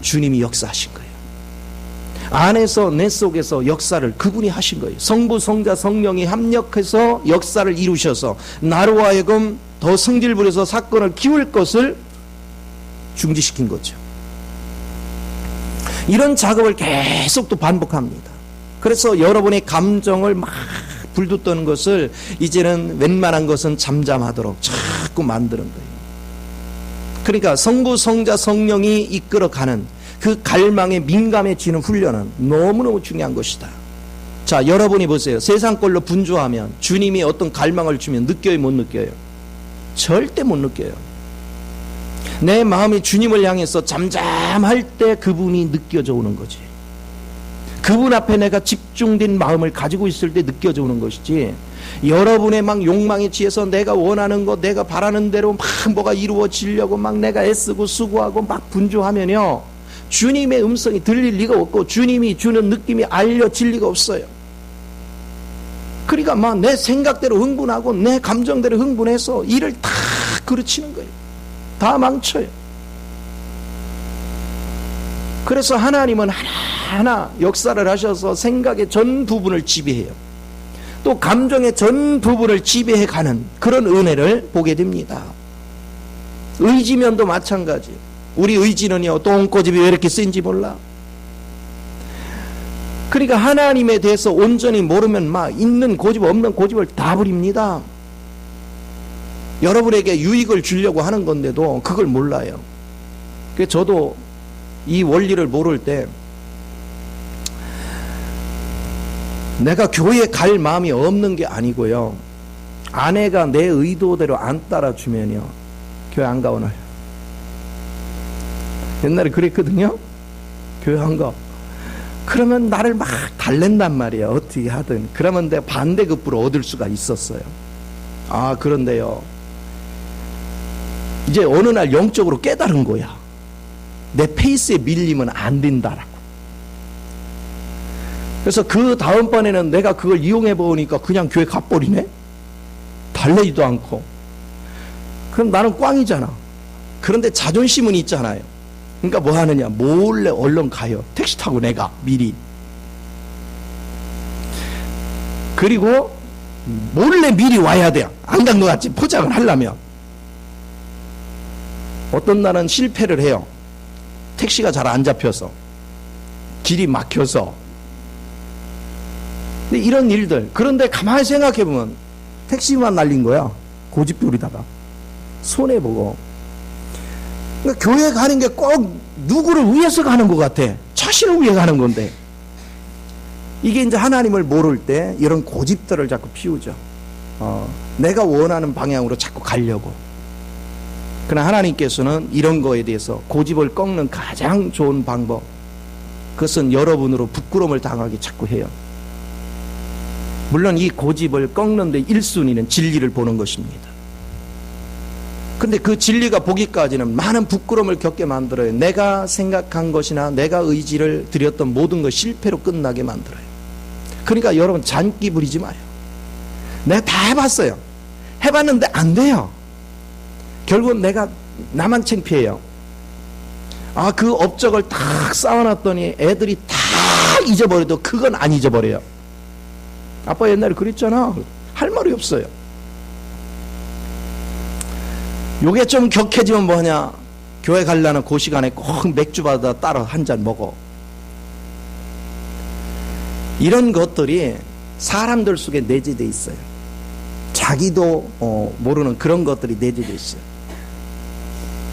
주님이 역사하신 거예요. 안에서 내 속에서 역사를 그분이 하신 거예요. 성부, 성자, 성령이 합력해서 역사를 이루셔서 나로 하여금 더 성질 부려서 사건을 키울 것을 중지시킨 거죠. 이런 작업을 계속 또 반복합니다. 그래서 여러분의 감정을 막 불도 떠는 것을 이제는 웬만한 것은 잠잠하도록 자꾸 만드는 거예요. 그러니까 성부, 성자, 성령이 이끌어가는 그 갈망에 민감해지는 훈련은 너무너무 중요한 것이다. 자, 여러분이 보세요. 세상 걸로 분주하면 주님이 어떤 갈망을 주면 느껴요, 못 느껴요? 절대 못 느껴요. 내 마음이 주님을 향해서 잠잠할 때 그분이 느껴져 오는 거지. 그분 앞에 내가 집중된 마음을 가지고 있을 때 느껴져 오는 것이지, 여러분의 막 욕망에 취해서 내가 원하는 것, 내가 바라는 대로 막 뭐가 이루어지려고 막 내가 애쓰고 수고하고 막 분주하면요, 주님의 음성이 들릴 리가 없고 주님이 주는 느낌이 알려질 리가 없어요. 그러니까 막 내 생각대로 흥분하고 내 감정대로 흥분해서 일을 다 그르치는 거예요. 다 망쳐요. 그래서 하나님은 하나하나 역사를 하셔서 생각의 전 부분을 지배해요. 또 감정의 전 부분을 지배해가는 그런 은혜를 보게 됩니다. 의지면도 마찬가지. 우리 의지는요, 똥꼬집이 왜 이렇게 센지 몰라. 그러니까 하나님에 대해서 온전히 모르면 막 있는 고집 없는 고집을 다 부립니다. 여러분에게 유익을 주려고 하는 건데도 그걸 몰라요. 그래서 저도 이 원리를 모를 때 내가 교회 갈 마음이 없는 게 아니고요, 아내가 내 의도대로 안 따라주면요 교회 안 가. 오늘 옛날에 그랬거든요. 교회 안 가. 그러면 나를 막 달랜단 말이에요. 어떻게 하든. 그러면 내가 반대급부를 얻을 수가 있었어요. 아, 그런데요, 이제 어느 날 영적으로 깨달은 거야. 내 페이스에 밀리면 안 된다라고. 그래서 그 다음번에는 내가 그걸 이용해 보니까 그냥 교회 가버리네? 달래지도 않고. 그럼 나는 꽝이잖아. 그런데 자존심은 있잖아요. 그러니까 뭐 하느냐, 몰래 얼른 가요. 택시 타고 내가 미리. 그리고 몰래 미리 와야 돼요. 안 간 것 같지, 포장을 하려면. 어떤 날은 실패를 해요. 택시가 잘 안 잡혀서, 길이 막혀서. 근데 이런 일들. 그런데 가만히 생각해 보면 택시만 날린 거야. 고집부리다가 손해보고. 그러니까 교회 가는 게 꼭 누구를 위해서 가는 것 같아. 자신을 위해 가는 건데. 이게 이제 하나님을 모를 때 이런 고집들을 자꾸 피우죠. 내가 원하는 방향으로 자꾸 가려고. 그러나 하나님께서는 이런 거에 대해서 고집을 꺾는 가장 좋은 방법, 그것은 여러분으로 부끄러움을 당하게 자꾸 해요. 물론 이 고집을 꺾는 데 1순위는 진리를 보는 것입니다. 근데 그 진리가 보기까지는 많은 부끄러움을 겪게 만들어요. 내가 생각한 것이나 내가 의지를 드렸던 모든 것 실패로 끝나게 만들어요. 그러니까 여러분 잔기 부리지 마요. 내가 다 해봤어요. 해봤는데 안 돼요. 결국은 내가 나만 창피해요. 아, 그 업적을 딱 쌓아놨더니 애들이 다 잊어버려도 그건 안 잊어버려요. 아빠 옛날에 그랬잖아. 할 말이 없어요. 요게 좀 격해지면 뭐하냐, 교회 가려는 그 시간에 꼭 맥주 받아 따라 한 잔 먹어. 이런 것들이 사람들 속에 내재되어 있어요. 자기도 모르는 그런 것들이 내재되어 있어요.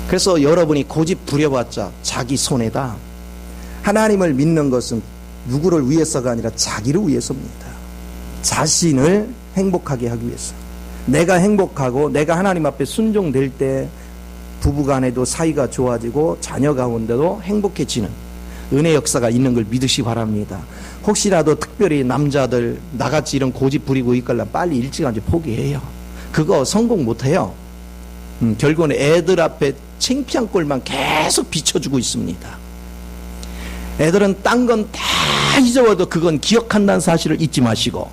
그래서 여러분이 고집 부려봤자 자기 손해다. 하나님을 믿는 것은 누구를 위해서가 아니라 자기를 위해서입니다. 자신을 행복하게 하기 위해서. 내가 행복하고 내가 하나님 앞에 순종될 때 부부간에도 사이가 좋아지고 자녀 가운데도 행복해지는 은혜 역사가 있는 걸 믿으시기 바랍니다. 혹시라도 특별히 남자들 나같이 이런 고집 부리고 있걸라 빨리 일찌감치 포기해요. 그거 성공 못해요. 결국은 애들 앞에 창피한 꼴만 계속 비춰주고 있습니다. 애들은 딴 건 다 잊어버려도 그건 기억한다는 사실을 잊지 마시고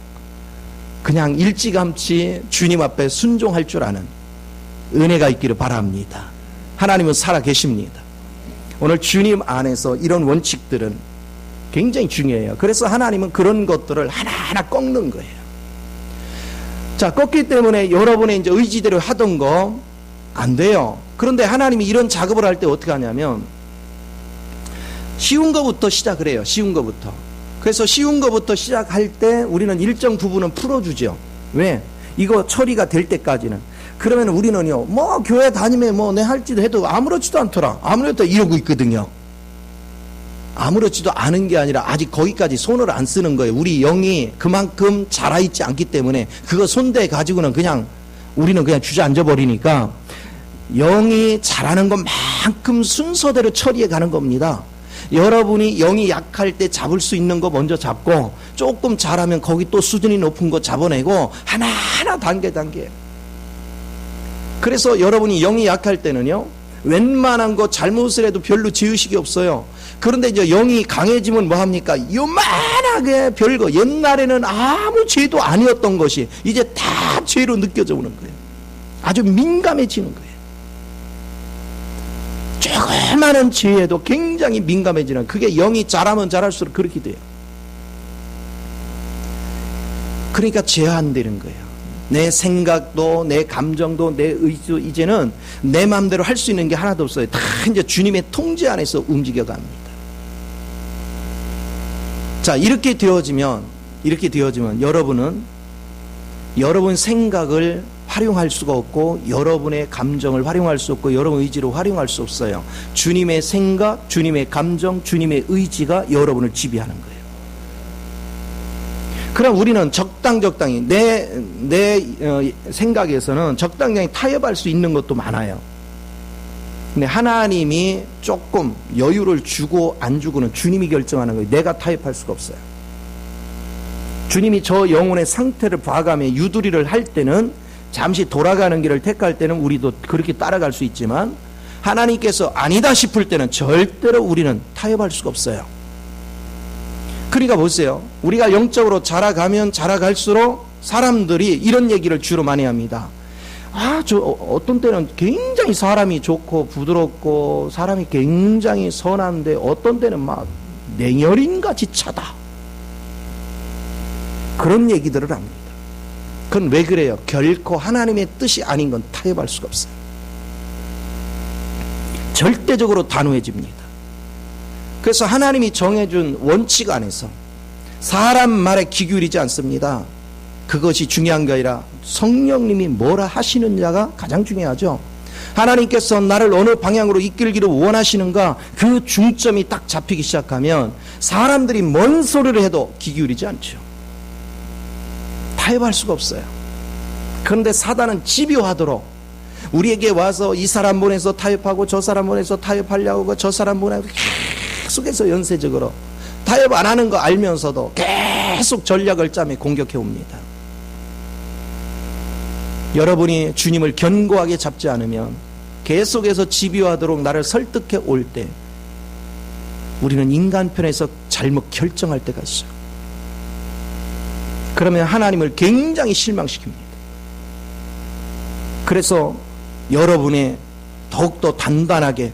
그냥 일찌감치 주님 앞에 순종할 줄 아는 은혜가 있기를 바랍니다. 하나님은 살아계십니다. 오늘 주님 안에서 이런 원칙들은 굉장히 중요해요. 그래서 하나님은 그런 것들을 하나하나 꺾는 거예요. 자, 꺾기 때문에 여러분의 이제 의지대로 하던 거 안 돼요. 그런데 하나님이 이런 작업을 할 때 어떻게 하냐면 쉬운 거부터 시작을 해요. 쉬운 거부터. 그래서 쉬운 거부터 시작할 때 우리는 일정 부분은 풀어주죠. 왜? 이거 처리가 될 때까지는. 그러면 우리는요, 뭐 교회 다니면 뭐 내 할지도 해도 아무렇지도 않더라. 아무렇지도 이러고 있거든요. 아무렇지도 않은 게 아니라 아직 거기까지 손을 안 쓰는 거예요. 우리 영이 그만큼 자라있지 않기 때문에 그거 손대 가지고는 그냥 우리는 그냥 주저앉아 버리니까 영이 자라는 것만큼 순서대로 처리해 가는 겁니다. 여러분이 영이 약할 때 잡을 수 있는 거 먼저 잡고 조금 자라면 거기 또 수준이 높은 거 잡아내고 하나하나 단계. 그래서 여러분이 영이 약할 때는요, 웬만한 거 잘못을 해도 별로 지으식이 없어요. 그런데 이제 영이 강해지면 뭐합니까? 요만하게 별거, 옛날에는 아무 죄도 아니었던 것이 이제 다 죄로 느껴져 오는 거예요. 아주 민감해지는 거예요. 조그마한 죄에도 굉장히 민감해지는, 그게 영이 자라면 자랄수록 그렇게 돼요. 그러니까 제한되는 거예요. 내 생각도 내 감정도 내 의지도 이제는 내 마음대로 할 수 있는 게 하나도 없어요. 다 이제 주님의 통제 안에서 움직여갑니다. 자, 이렇게 되어지면 여러분은 여러분 생각을 활용할 수가 없고, 여러분의 감정을 활용할 수 없고, 여러분 의지를 활용할 수 없어요. 주님의 생각, 주님의 감정, 주님의 의지가 여러분을 지배하는 거예요. 그럼 우리는 적당히 내 생각에서는 적당히 타협할 수 있는 것도 많아요. 근데 하나님이 조금 여유를 주고 안 주고는 주님이 결정하는 거예요. 내가 타협할 수가 없어요. 주님이 저 영혼의 상태를 봐가며 유두리를 할 때는, 잠시 돌아가는 길을 택할 때는 우리도 그렇게 따라갈 수 있지만, 하나님께서 아니다 싶을 때는 절대로 우리는 타협할 수가 없어요. 그러니까 보세요. 우리가 영적으로 자라가면 자라갈수록 사람들이 이런 얘기를 주로 많이 합니다. 어떤 때는 굉장히 사람이 좋고 부드럽고 사람이 굉장히 선한데 어떤 때는 막 냉혈인같이 차다. 그런 얘기들을 합니다. 그건 왜 그래요? 결코 하나님의 뜻이 아닌 건 타협할 수가 없어요. 절대적으로 단호해집니다. 그래서 하나님이 정해준 원칙 안에서 사람 말에 귀 기울이지 않습니다. 그것이 중요한 게 아니라 성령님이 뭐라 하시는 자가 가장 중요하죠. 하나님께서 나를 어느 방향으로 이끌기를 원하시는가, 그 중점이 딱 잡히기 시작하면 사람들이 뭔 소리를 해도 귀 기울이지 않죠. 타협할 수가 없어요. 그런데 사단은 집요하도록 우리에게 와서 이 사람 보내서 타협하고 저 사람 보내서 타협하려고, 저 사람 보내고 계속해서 연쇄적으로 타협 안 하는 거 알면서도 계속 전략을 짜며 공격해 옵니다. 여러분이 주님을 견고하게 잡지 않으면, 계속해서 집요하도록 나를 설득해 올 때, 우리는 인간 편에서 잘못 결정할 때가 있어요. 그러면 하나님을 굉장히 실망시킵니다. 그래서 여러분의 더욱더 단단하게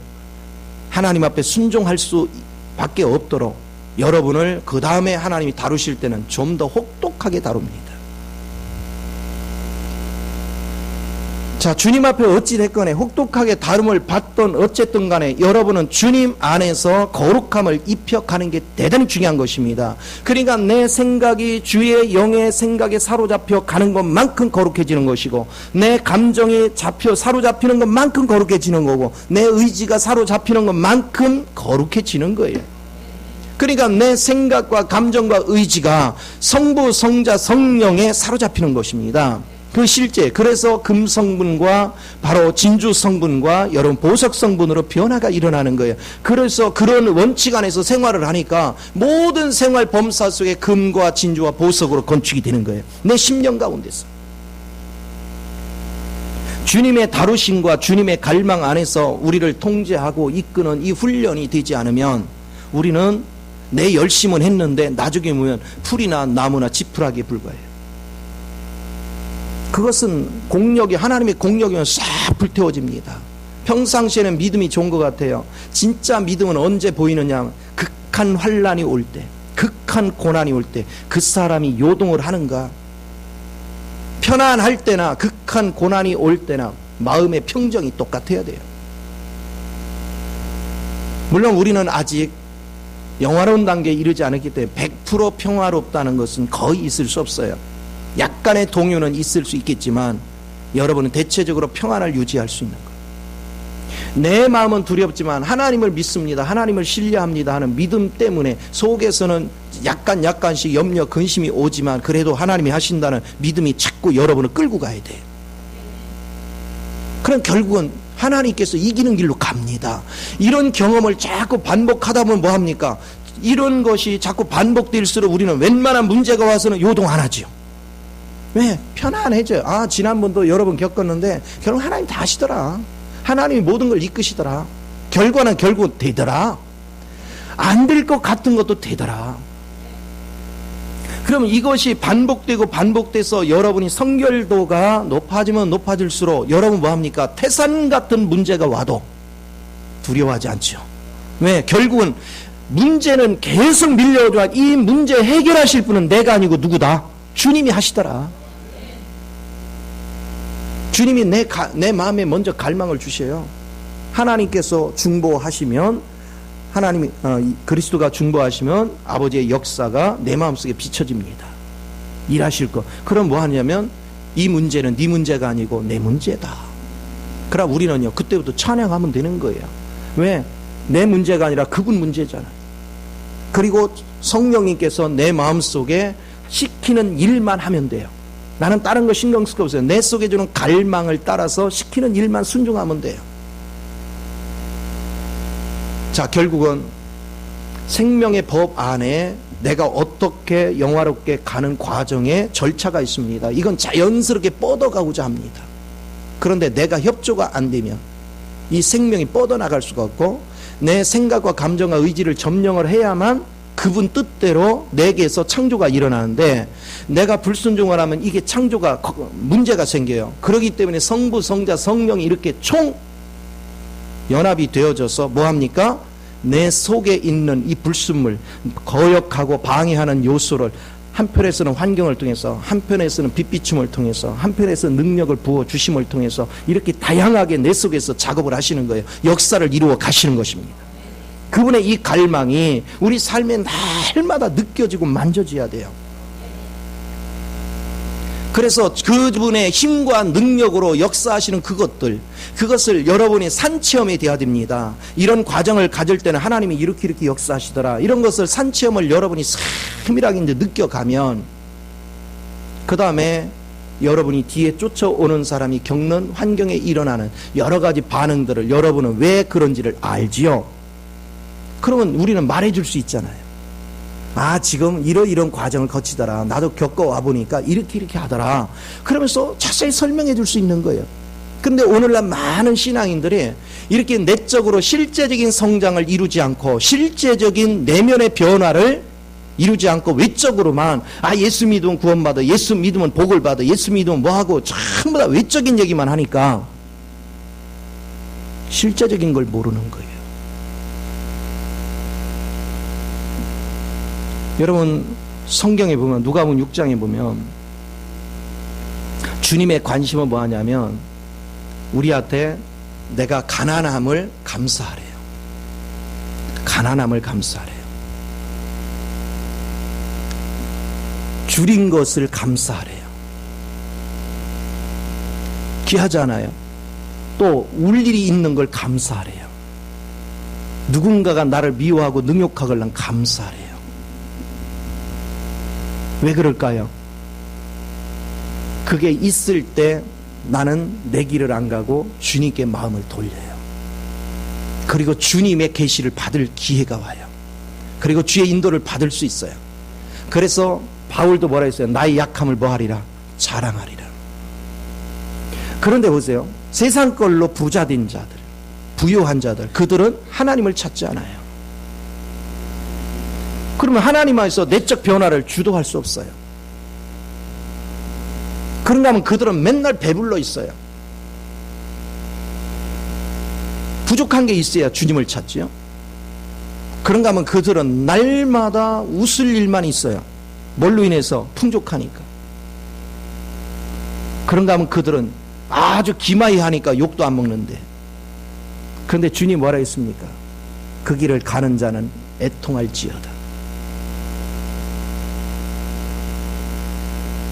하나님 앞에 순종할 수밖에 없도록 여러분을 그 다음에 하나님이 다루실 때는 좀 더 혹독하게 다룹니다. 자, 주님 앞에 어찌 됐건에 혹독하게 다름을 받던 어쨌든 간에 여러분은 주님 안에서 거룩함을 입혀가는 게 대단히 중요한 것입니다. 그러니까 내 생각이 주의 영의 생각에 사로잡혀 가는 것만큼 거룩해지는 것이고, 내 감정이 사로잡히는 것만큼 거룩해지는 거고, 내 의지가 사로잡히는 것만큼 거룩해지는 거예요. 그러니까 내 생각과 감정과 의지가 성부, 성자, 성령에 사로잡히는 것입니다. 그 실제, 그래서 금 성분과 바로 진주 성분과 여러분 보석 성분으로 변화가 일어나는 거예요. 그래서 그런 원칙 안에서 생활을 하니까 모든 생활 범사 속에 금과 진주와 보석으로 건축이 되는 거예요. 내 심령 가운데서. 주님의 다루심과 주님의 갈망 안에서 우리를 통제하고 이끄는 이 훈련이 되지 않으면 우리는 내 열심은 했는데 나중에 보면 풀이나 나무나 지푸라기에 불과해요. 그것은 공력이, 하나님의 공력이면 싹 불태워집니다. 평상시에는 믿음이 좋은 것 같아요. 진짜 믿음은 언제 보이느냐? 극한 환난이 올 때, 극한 고난이 올 때 그 사람이 요동을 하는가? 편안할 때나 극한 고난이 올 때나 마음의 평정이 똑같아야 돼요. 물론 우리는 아직 영화로운 단계에 이르지 않았기 때문에 100% 평화롭다는 것은 거의 있을 수 없어요. 약간의 동요는 있을 수 있겠지만 여러분은 대체적으로 평안을 유지할 수 있는 거예요. 내 마음은 두렵지만 하나님을 믿습니다, 하나님을 신뢰합니다 하는 믿음 때문에 속에서는 약간씩 염려, 근심이 오지만 그래도 하나님이 하신다는 믿음이 자꾸 여러분을 끌고 가야 돼요. 그럼 결국은 하나님께서 이기는 길로 갑니다. 이런 경험을 자꾸 반복하다 보면 뭐합니까? 이런 것이 자꾸 반복될수록 우리는 웬만한 문제가 와서는 요동 안 하죠. 왜? 편안해져요. 지난번도 여러 번 겪었는데 결국 하나님 다 하시더라. 하나님이 모든 걸 이끄시더라. 결과는 결국 되더라. 안 될 것 같은 것도 되더라. 그러면 이것이 반복되고 반복돼서 여러분이 성결도가 높아지면 높아질수록 여러분 뭐합니까? 태산 같은 문제가 와도 두려워하지 않죠. 왜? 결국은 문제는 계속 밀려오지만 이 문제 해결하실 분은 내가 아니고 누구다? 주님이 하시더라. 주님이 내 마음에 먼저 갈망을 주셔요. 하나님께서 중보하시면 하나님이 그리스도가 중보하시면 아버지의 역사가 내 마음속에 비춰집니다. 일하실 거. 그럼 뭐 하냐면 이 문제는 네 문제가 아니고 내 문제다. 그럼 우리는요 그때부터 찬양하면 되는 거예요. 왜? 내 문제가 아니라 그분 문제잖아요. 그리고 성령님께서 내 마음속에 시키는 일만 하면 돼요. 나는 다른 거 신경 쓸 거 없어요. 내 속에 주는 갈망을 따라서 시키는 일만 순종하면 돼요. 자, 결국은 생명의 법 안에 내가 어떻게 영화롭게 가는 과정에 절차가 있습니다. 이건 자연스럽게 뻗어가고자 합니다. 그런데 내가 협조가 안 되면 이 생명이 뻗어나갈 수가 없고 내 생각과 감정과 의지를 점령을 해야만 그분 뜻대로 내게서 창조가 일어나는데 내가 불순종을 하면 이게 창조가 문제가 생겨요. 그렇기 때문에 성부, 성자, 성령이 이렇게 총 연합이 되어져서 뭐합니까? 내 속에 있는 이 불순물, 거역하고 방해하는 요소를 한편에서는 환경을 통해서, 한편에서는 빛비춤을 통해서, 한편에서는 능력을 부어주심을 통해서 이렇게 다양하게 내 속에서 작업을 하시는 거예요. 역사를 이루어 가시는 것입니다. 그분의 이 갈망이 우리 삶에 날마다 느껴지고 만져져야 돼요. 그래서 그분의 힘과 능력으로 역사하시는 그것을 여러분이 산체험이 돼야 됩니다. 이런 과정을 가질 때는 하나님이 이렇게 역사하시더라. 이런 것을 산체험을 여러분이 세밀하게 이제 느껴가면 그 다음에 여러분이 뒤에 쫓아오는 사람이 겪는 환경에 일어나는 여러 가지 반응들을 여러분은 왜 그런지를 알지요. 그러면 우리는 말해줄 수 있잖아요. 아, 지금 이런 과정을 거치더라. 나도 겪어와 보니까 이렇게 하더라. 그러면서 자세히 설명해 줄 수 있는 거예요. 근데 오늘날 많은 신앙인들이 이렇게 내적으로 실제적인 성장을 이루지 않고 실제적인 내면의 변화를 이루지 않고 외적으로만 예수 믿으면 구원받아, 예수 믿으면 복을 받아, 예수 믿으면 뭐하고 전부 다 외적인 얘기만 하니까 실제적인 걸 모르는 거예요. 여러분 성경에 보면 누가복음 6장에 보면 주님의 관심은 뭐하냐면 우리한테 내가 가난함을 감사하래요. 가난함을 감사하래요. 줄인 것을 감사하래요. 귀하잖아요. 또 울 일이 있는 걸 감사하래요. 누군가가 나를 미워하고 능욕하걸랑 감사하래요. 왜 그럴까요? 그게 있을 때 나는 내 길을 안 가고 주님께 마음을 돌려요. 그리고 주님의 계시를 받을 기회가 와요. 그리고 주의 인도를 받을 수 있어요. 그래서 바울도 뭐라 했어요? 나의 약함을 뭐하리라? 자랑하리라. 그런데 보세요. 세상 걸로 부자된 자들, 부유한 자들, 그들은 하나님을 찾지 않아요. 그러면 하나님 안에서 내적 변화를 주도할 수 없어요. 그런가 하면 그들은 맨날 배불러 있어요. 부족한 게 있어야 주님을 찾지요. 그런가 하면 그들은 날마다 웃을 일만 있어요. 뭘로 인해서? 풍족하니까. 그런가 하면 그들은 아주 기마이 하니까 욕도 안 먹는데. 그런데 주님 뭐라 했습니까? 그 길을 가는 자는 애통할지어다.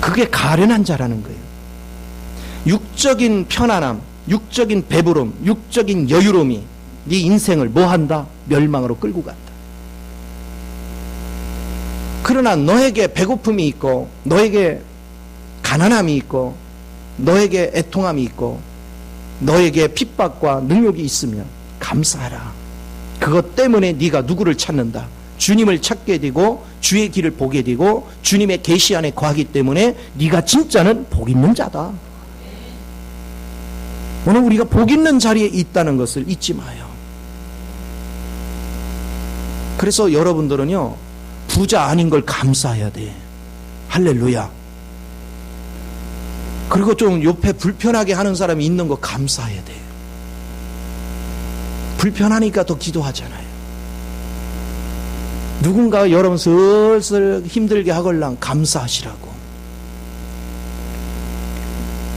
그게 가련한 자라는 거예요. 육적인 편안함, 육적인 배부름, 육적인 여유로움이 네 인생을 뭐한다? 멸망으로 끌고 간다. 그러나 너에게 배고픔이 있고 너에게 가난함이 있고 너에게 애통함이 있고 너에게 핍박과 능욕이 있으면 감사하라. 그것 때문에 네가 누구를 찾는다? 주님을 찾게 되고 주의 길을 보게 되고 주님의 계시 안에 거하기 때문에 네가 진짜는 복 있는 자다. 오늘 우리가 복 있는 자리에 있다는 것을 잊지 마요. 그래서 여러분들은요 부자 아닌 걸 감사해야 돼. 할렐루야. 그리고 좀 옆에 불편하게 하는 사람이 있는 거 감사해야 돼. 불편하니까 더 기도하잖아요. 누군가가 여러분 슬슬 힘들게 하걸랑 감사하시라고.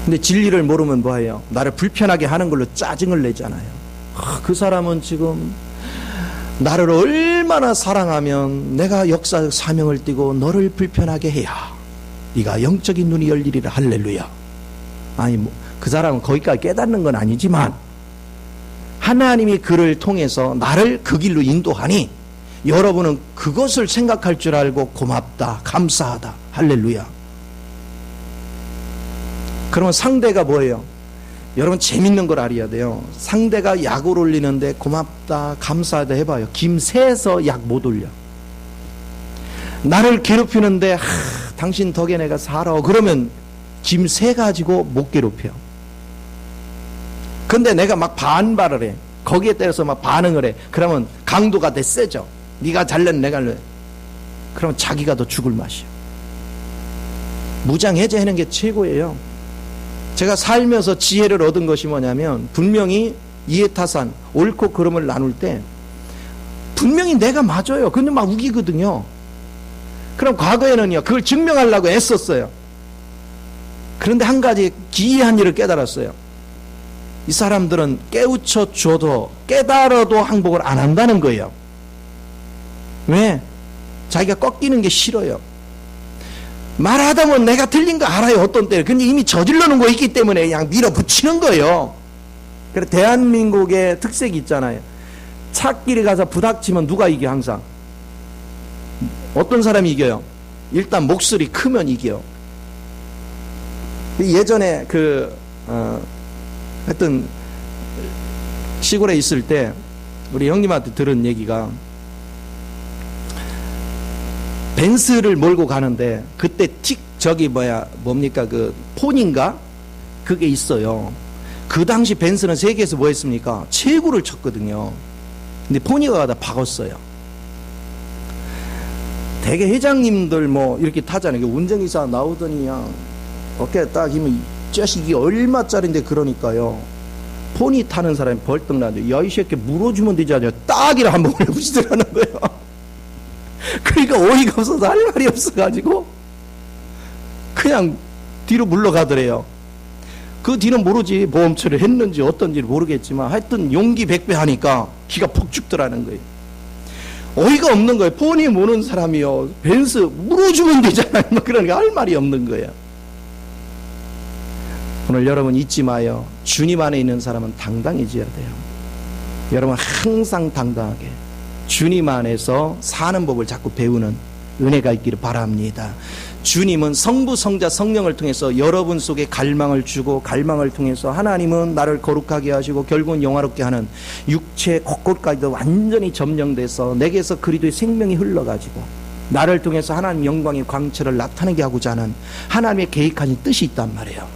근데 진리를 모르면 뭐예요? 나를 불편하게 하는 걸로 짜증을 내잖아요. 그 사람은 지금 나를 얼마나 사랑하면 내가 역사적 사명을 띠고 너를 불편하게 해야 네가 영적인 눈이 열리리라. 할렐루야. 아니 그 사람은 거기까지 깨닫는 건 아니지만 하나님이 그를 통해서 나를 그 길로 인도하니 여러분은 그것을 생각할 줄 알고 고맙다, 감사하다. 할렐루야. 그러면 상대가 뭐예요? 여러분 재밌는 걸 알아야 돼요. 상대가 약을 올리는데 고맙다, 감사하다 해봐요. 김새서 약 못 올려. 나를 괴롭히는데 당신 덕에 내가 살아. 그러면 김새 가지고 못 괴롭혀. 근데 내가 막 반발을 해. 거기에 따라서 막 반응을 해. 그러면 강도가 더 세죠. 네가 잘난 내가 잘난. 그러면 자기가 더 죽을 맛이야. 무장해제하는 게 최고예요. 제가 살면서 지혜를 얻은 것이 뭐냐면 분명히 이해타산, 옳고 그름을 나눌 때 분명히 내가 맞아요. 근데 막 우기거든요. 그럼 과거에는요 그걸 증명하려고 애썼어요. 그런데 한 가지 기이한 일을 깨달았어요. 이 사람들은 깨우쳐 줘도 깨달아도 항복을 안 한다는 거예요. 왜? 자기가 꺾이는 게 싫어요. 말하다 보면 내가 틀린 거 알아요. 어떤 때는. 근데 이미 저질러 놓은 거 있기 때문에 그냥 밀어붙이는 거예요. 그래서 대한민국의 특색이 있잖아요. 차길에 가서 부닥치면 누가 이겨? 항상 어떤 사람이 이겨요? 일단 목소리 크면 이겨요. 예전에 하여튼 시골에 있을 때 우리 형님한테 들은 얘기가 벤츠를 몰고 가는데 그때 뭡니까 그 폰인가 그게 있어요. 그 당시 벤츠는 세계에서 뭐 했습니까? 최고를 쳤거든요. 근데 포니가 가다 박았어요. 대개 회장님들 뭐 이렇게 타잖아요. 운전기사 나오더니 어깨에 딱 힘이 이 자식이 얼마짜린데 그러니까요. 포니 타는 사람이 벌떡 나죠. 야, 이 새끼 물어주면 되지 않냐. 딱이라 한번 해보시더라는 거예요. 그러니까 어이가 없어서 할 말이 없어가지고 그냥 뒤로 물러가더래요. 그 뒤는 모르지 보험 처리를 했는지 어떤지 모르겠지만 하여튼 용기 100배 하니까 기가 폭 죽더라는 거예요. 어이가 없는 거예요. 폰이 모는 사람이요 벤츠 물어주면 되잖아요. 그러니까 할 말이 없는 거예요. 오늘 여러분 잊지 마요. 주님 안에 있는 사람은 당당해져야 돼요. 여러분 항상 당당하게 주님 안에서 사는 법을 자꾸 배우는 은혜가 있기를 바랍니다. 주님은 성부, 성자, 성령을 통해서 여러분 속에 갈망을 주고 갈망을 통해서 하나님은 나를 거룩하게 하시고 결국은 영화롭게 하는 육체 곳곳까지도 완전히 점령돼서 내게서 그리스도의 생명이 흘러가지고 나를 통해서 하나님 영광의 광채를 나타내게 하고자 하는 하나님의 계획하신 뜻이 있단 말이에요.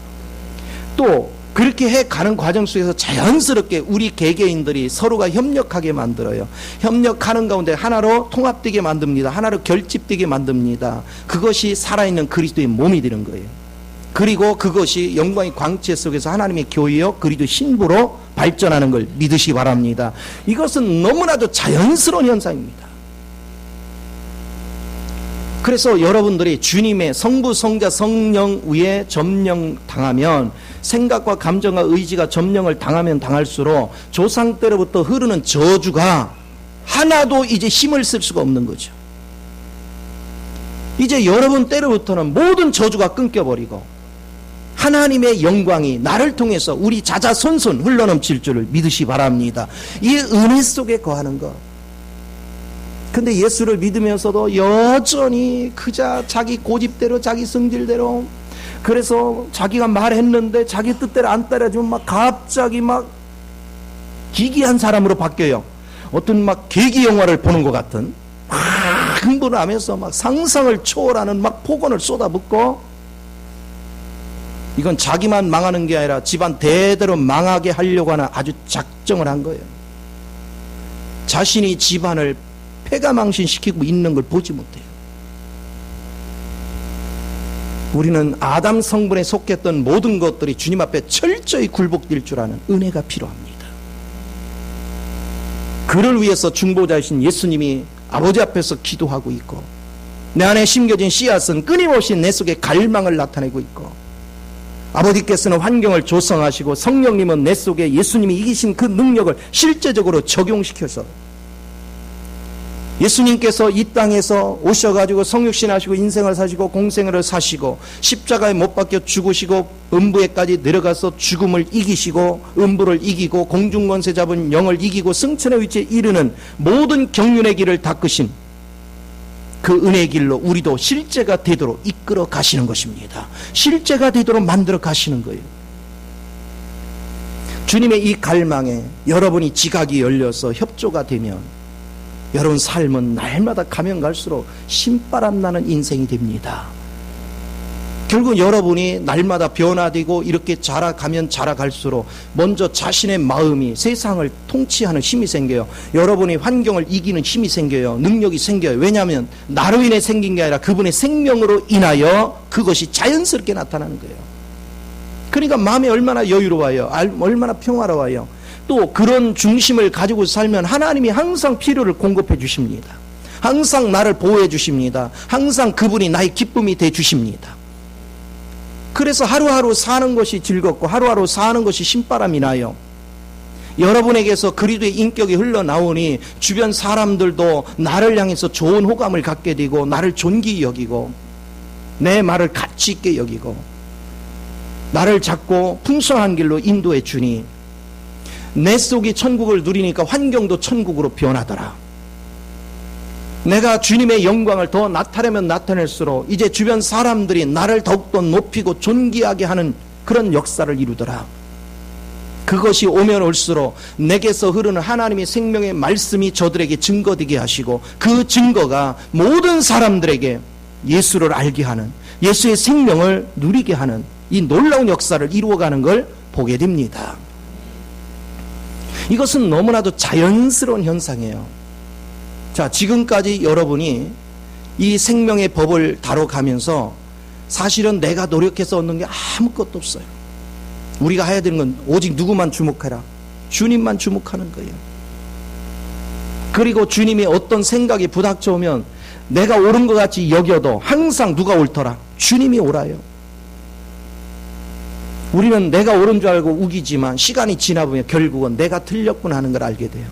또 그렇게 해가는 과정 속에서 자연스럽게 우리 개개인들이 서로가 협력하게 만들어요. 협력하는 가운데 하나로 통합되게 만듭니다. 하나로 결집되게 만듭니다. 그것이 살아있는 그리스도의 몸이 되는 거예요. 그리고 그것이 영광의 광채 속에서 하나님의 교회요 그리스도의 신부로 발전하는 걸 믿으시기 바랍니다. 이것은 너무나도 자연스러운 현상입니다. 그래서 여러분들이 주님의 성부, 성자, 성령 위에 점령당하면 생각과 감정과 의지가 점령을 당하면 당할수록 조상 때로부터 흐르는 저주가 하나도 이제 힘을 쓸 수가 없는 거죠. 이제 여러분 때로부터는 모든 저주가 끊겨버리고 하나님의 영광이 나를 통해서 우리 자자손손 흘러넘칠 줄을 믿으시 바랍니다. 이 은혜 속에 거하는 것. 근데 예수를 믿으면서도 여전히 그저 자기 고집대로 자기 성질대로 그래서 자기가 말했는데 자기 뜻대로 안 따라주면 막 갑자기 막 기괴한 사람으로 바뀌어요. 어떤 막 계기 영화를 보는 것 같은 막 흥분을 하면서 막 상상을 초월하는 막 폭언을 쏟아붓고 이건 자기만 망하는 게 아니라 집안 대대로 망하게 하려고 하는 아주 작정을 한 거예요. 자신이 집안을 폐가망신시키고 있는 걸 보지 못해요. 우리는 아담 성분에 속했던 모든 것들이 주님 앞에 철저히 굴복될 줄 아는 은혜가 필요합니다. 그를 위해서 중보자이신 예수님이 아버지 앞에서 기도하고 있고, 내 안에 심겨진 씨앗은 끊임없이 내 속에 갈망을 나타내고 있고, 아버지께서는 환경을 조성하시고 성령님은 내 속에 예수님이 이기신 그 능력을 실제적으로 적용시켜서 예수님께서 이 땅에서 오셔가지고 성육신하시고 인생을 사시고 공생을 사시고 십자가에 못 박혀 죽으시고 음부에까지 내려가서 죽음을 이기시고 음부를 이기고 공중권세 잡은 영을 이기고 승천의 위치에 이르는 모든 경륜의 길을 닦으신 그 은혜의 길로 우리도 실제가 되도록 이끌어 가시는 것입니다. 실제가 되도록 만들어 가시는 거예요. 주님의 이 갈망에 여러분이 지각이 열려서 협조가 되면 여러분 삶은 날마다 가면 갈수록 신바람 나는 인생이 됩니다. 결국 여러분이 날마다 변화되고 이렇게 자라가면 자라갈수록 먼저 자신의 마음이 세상을 통치하는 힘이 생겨요. 여러분이 환경을 이기는 힘이 생겨요. 능력이 생겨요. 왜냐하면 나로 인해 생긴 게 아니라 그분의 생명으로 인하여 그것이 자연스럽게 나타나는 거예요. 그러니까 마음이 얼마나 여유로워요. 얼마나 평화로워요. 또 그런 중심을 가지고 살면 하나님이 항상 필요를 공급해 주십니다. 항상 나를 보호해 주십니다. 항상 그분이 나의 기쁨이 돼 주십니다. 그래서 하루하루 사는 것이 즐겁고 하루하루 사는 것이 신바람이 나요. 여러분에게서 그리스도의 인격이 흘러나오니 주변 사람들도 나를 향해서 좋은 호감을 갖게 되고 나를 존귀히 여기고 내 말을 가치 있게 여기고 나를 자꾸 풍성한 길로 인도해 주니 내 속이 천국을 누리니까 환경도 천국으로 변하더라. 내가 주님의 영광을 더 나타내면 나타낼수록 이제 주변 사람들이 나를 더욱더 높이고 존귀하게 하는 그런 역사를 이루더라. 그것이 오면 올수록 내게서 흐르는 하나님의 생명의 말씀이 저들에게 증거되게 하시고 그 증거가 모든 사람들에게 예수를 알게 하는, 예수의 생명을 누리게 하는 이 놀라운 역사를 이루어가는 걸 보게 됩니다. 이것은 너무나도 자연스러운 현상이에요. 자, 지금까지 여러분이 이 생명의 법을 다뤄가면서 사실은 내가 노력해서 얻는 게 아무것도 없어요. 우리가 해야 되는 건 오직 누구만 주목해라. 주님만 주목하는 거예요. 그리고 주님이 어떤 생각이 부닥쳐오면 내가 옳은 것 같이 여겨도 항상 누가 옳더라? 주님이 옳아요. 우리는 내가 옳은 줄 알고 우기지만 시간이 지나보면 결국은 내가 틀렸구나 하는 걸 알게 돼요.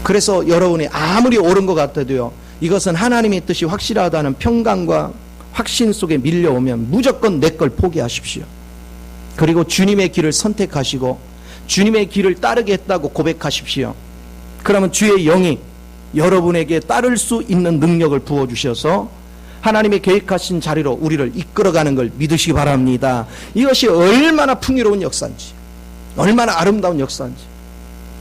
그래서 여러분이 아무리 옳은 것 같아도요, 이것은 하나님의 뜻이 확실하다는 평강과 확신 속에 밀려오면 무조건 내 걸 포기하십시오. 그리고 주님의 길을 선택하시고 주님의 길을 따르겠다고 고백하십시오. 그러면 주의 영이 여러분에게 따를 수 있는 능력을 부어주셔서 하나님의 계획하신 자리로 우리를 이끌어가는 걸 믿으시기 바랍니다. 이것이 얼마나 풍요로운 역사인지, 얼마나 아름다운 역사인지.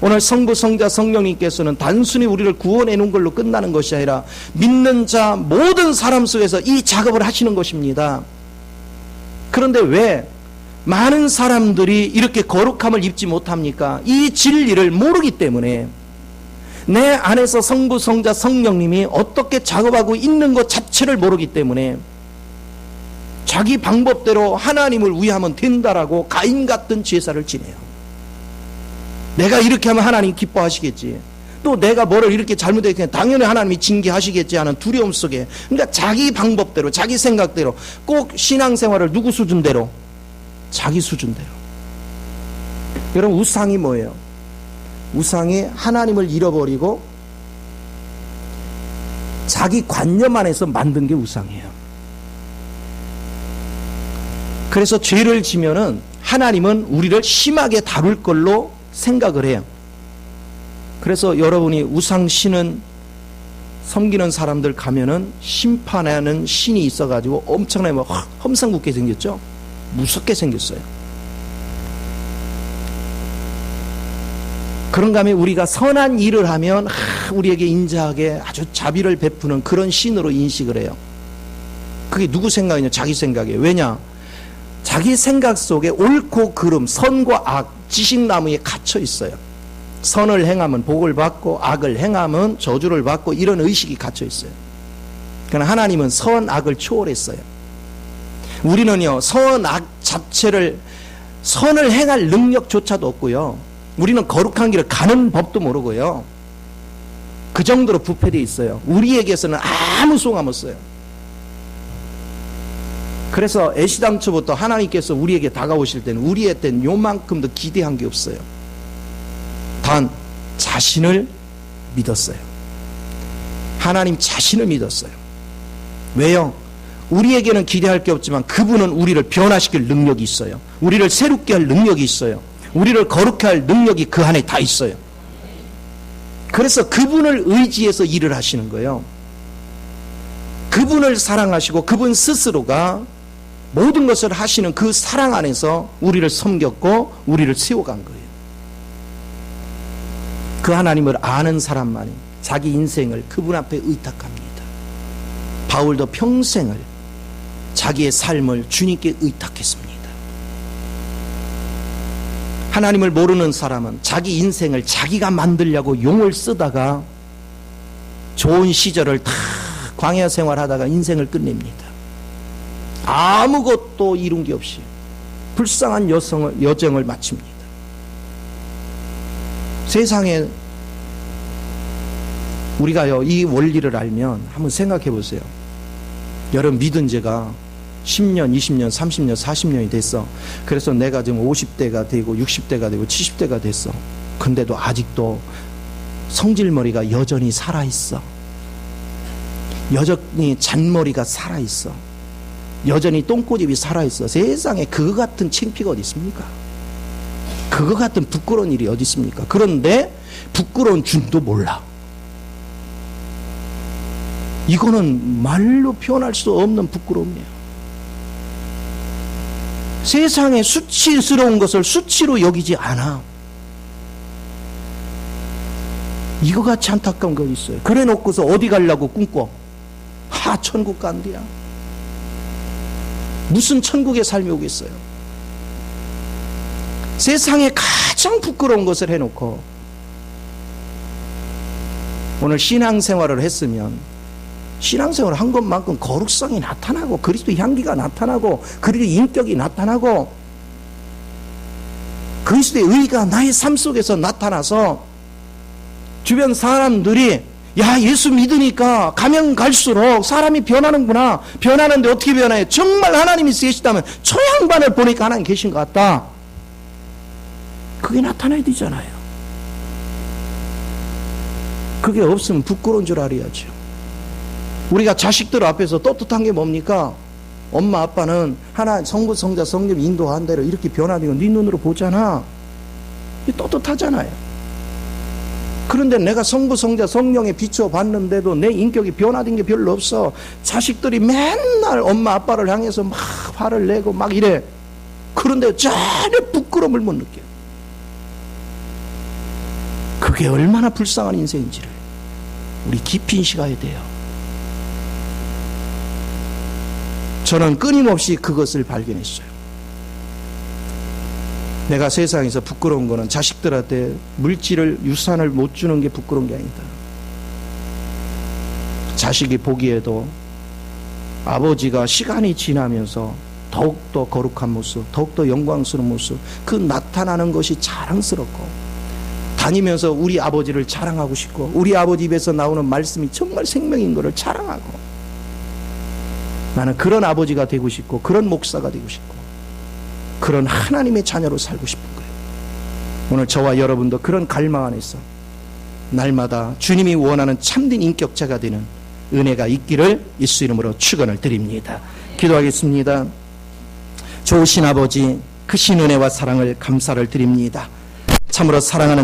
오늘 성부, 성자, 성령님께서는 단순히 우리를 구원해 놓은 걸로 끝나는 것이 아니라 믿는 자 모든 사람 속에서 이 작업을 하시는 것입니다. 그런데 왜 많은 사람들이 이렇게 거룩함을 입지 못합니까? 이 진리를 모르기 때문에, 내 안에서 성부, 성자, 성령님이 어떻게 작업하고 있는 것 자체를 모르기 때문에 자기 방법대로 하나님을 위하면 된다라고 가인 같은 제사를 지내요. 내가 이렇게 하면 하나님 기뻐하시겠지, 또 내가 뭐를 이렇게 잘못했으면 당연히 하나님이 징계하시겠지 하는 두려움 속에, 그러니까 자기 방법대로 자기 생각대로, 꼭 신앙생활을 누구 수준대로? 자기 수준대로. 여러분, 우상이 뭐예요? 우상이 하나님을 잃어버리고 자기 관념 안에서 만든 게 우상이에요. 그래서 죄를 지면은 하나님은 우리를 심하게 다룰 걸로 생각을 해요. 그래서 여러분이 우상신은 섬기는 사람들 가면은 심판하는 신이 있어가지고 엄청나게 막 험상궂게 생겼죠. 무섭게 생겼어요. 그런가 하면 우리가 선한 일을 하면 우리에게 인자하게 아주 자비를 베푸는 그런 신으로 인식을 해요. 그게 누구 생각이냐? 자기 생각이에요. 왜냐? 자기 생각 속에 옳고 그름, 선과 악, 지식나무에 갇혀 있어요. 선을 행하면 복을 받고 악을 행하면 저주를 받고, 이런 의식이 갇혀 있어요. 그러나 하나님은 선악을 초월했어요. 우리는요, 선악 자체를, 선을 행할 능력조차도 없고요, 우리는 거룩한 길을 가는 법도 모르고요. 그 정도로 부패되어 있어요. 우리에게서는 아무 소감 없어요. 그래서 애시당초부터 하나님께서 우리에게 다가오실 때는 우리한테는 요만큼도 기대한 게 없어요. 단 자신을 믿었어요. 하나님 자신을 믿었어요. 왜요? 우리에게는 기대할 게 없지만 그분은 우리를 변화시킬 능력이 있어요. 우리를 새롭게 할 능력이 있어요. 우리를 거룩해 할 능력이 그 안에 다 있어요. 그래서 그분을 의지해서 일을 하시는 거예요. 그분을 사랑하시고 그분 스스로가 모든 것을 하시는 그 사랑 안에서 우리를 섬겼고 우리를 세워간 거예요. 그 하나님을 아는 사람만이 자기 인생을 그분 앞에 의탁합니다. 바울도 평생을 자기의 삶을 주님께 의탁했습니다. 하나님을 모르는 사람은 자기 인생을 자기가 만들려고 용을 쓰다가 좋은 시절을 다 광야 생활하다가 인생을 끝냅니다. 아무것도 이룬 게 없이 불쌍한 여정을 마칩니다. 세상에 우리가요 이 원리를 알면 한번 생각해 보세요. 여러분 믿은 지가 10년, 20년, 30년, 40년이 됐어. 그래서 내가 지금 50대가 되고 60대가 되고 70대가 됐어. 근데도 아직도 성질머리가 여전히 살아있어. 여전히 잔머리가 살아있어. 여전히 똥꼬집이 살아있어. 세상에 그거 같은 창피가 어디 있습니까? 그거 같은 부끄러운 일이 어디 있습니까? 그런데 부끄러운 줄도 몰라. 이거는 말로 표현할 수 없는 부끄러움이에요. 세상에 수치스러운 것을 수치로 여기지 않아. 이거 같이 안타까운 거 있어요. 그래 놓고서 어디 가려고 꿈꿔? 천국 간대야. 무슨 천국의 삶이 오겠어요? 세상에 가장 부끄러운 것을 해놓고 오늘 신앙생활을 했으면 신앙생활을 한 것만큼 거룩성이 나타나고 그리스도 향기가 나타나고 그리스도 인격이 나타나고 그리스도의 의가 나의 삶 속에서 나타나서 주변 사람들이 야 예수 믿으니까 가면 갈수록 사람이 변하는구나. 변하는데 어떻게 변해? 정말 하나님이 계시다면 저 양반을 보니까 하나님 계신 것 같다. 그게 나타나야 되잖아요. 그게 없으면 부끄러운 줄 알아야죠. 우리가 자식들 앞에서 떳떳한 게 뭡니까? 엄마 아빠는 하나 성부 성자 성령 인도한 대로 이렇게 변하는 거 네 눈으로 보잖아. 떳떳하잖아요. 그런데 내가 성부 성자 성령에 비추어 봤는데도 내 인격이 변화된 게 별로 없어. 자식들이 맨날 엄마 아빠를 향해서 막 화를 내고 막 이래. 그런데 전혀 부끄러움을 못 느껴. 그게 얼마나 불쌍한 인생인지를 우리 깊이 인식해야 돼요. 저는 끊임없이 그것을 발견했어요. 내가 세상에서 부끄러운 거는 자식들한테 물질을 유산을 못 주는 게 부끄러운 게 아니다. 자식이 보기에도 아버지가 시간이 지나면서 더욱더 거룩한 모습, 더욱더 영광스러운 모습, 그 나타나는 것이 자랑스럽고 다니면서 우리 아버지를 자랑하고 싶고 우리 아버지 입에서 나오는 말씀이 정말 생명인 것을 자랑하고 나는 그런 아버지가 되고 싶고 그런 목사가 되고 싶고 그런 하나님의 자녀로 살고 싶은 거예요. 오늘 저와 여러분도 그런 갈망 안에서 날마다 주님이 원하는 참된 인격자가 되는 은혜가 있기를 예수 이름으로 축원을 드립니다. 기도하겠습니다. 좋으신 아버지 크신 은혜와 사랑을 감사를 드립니다. 참으로 사랑하는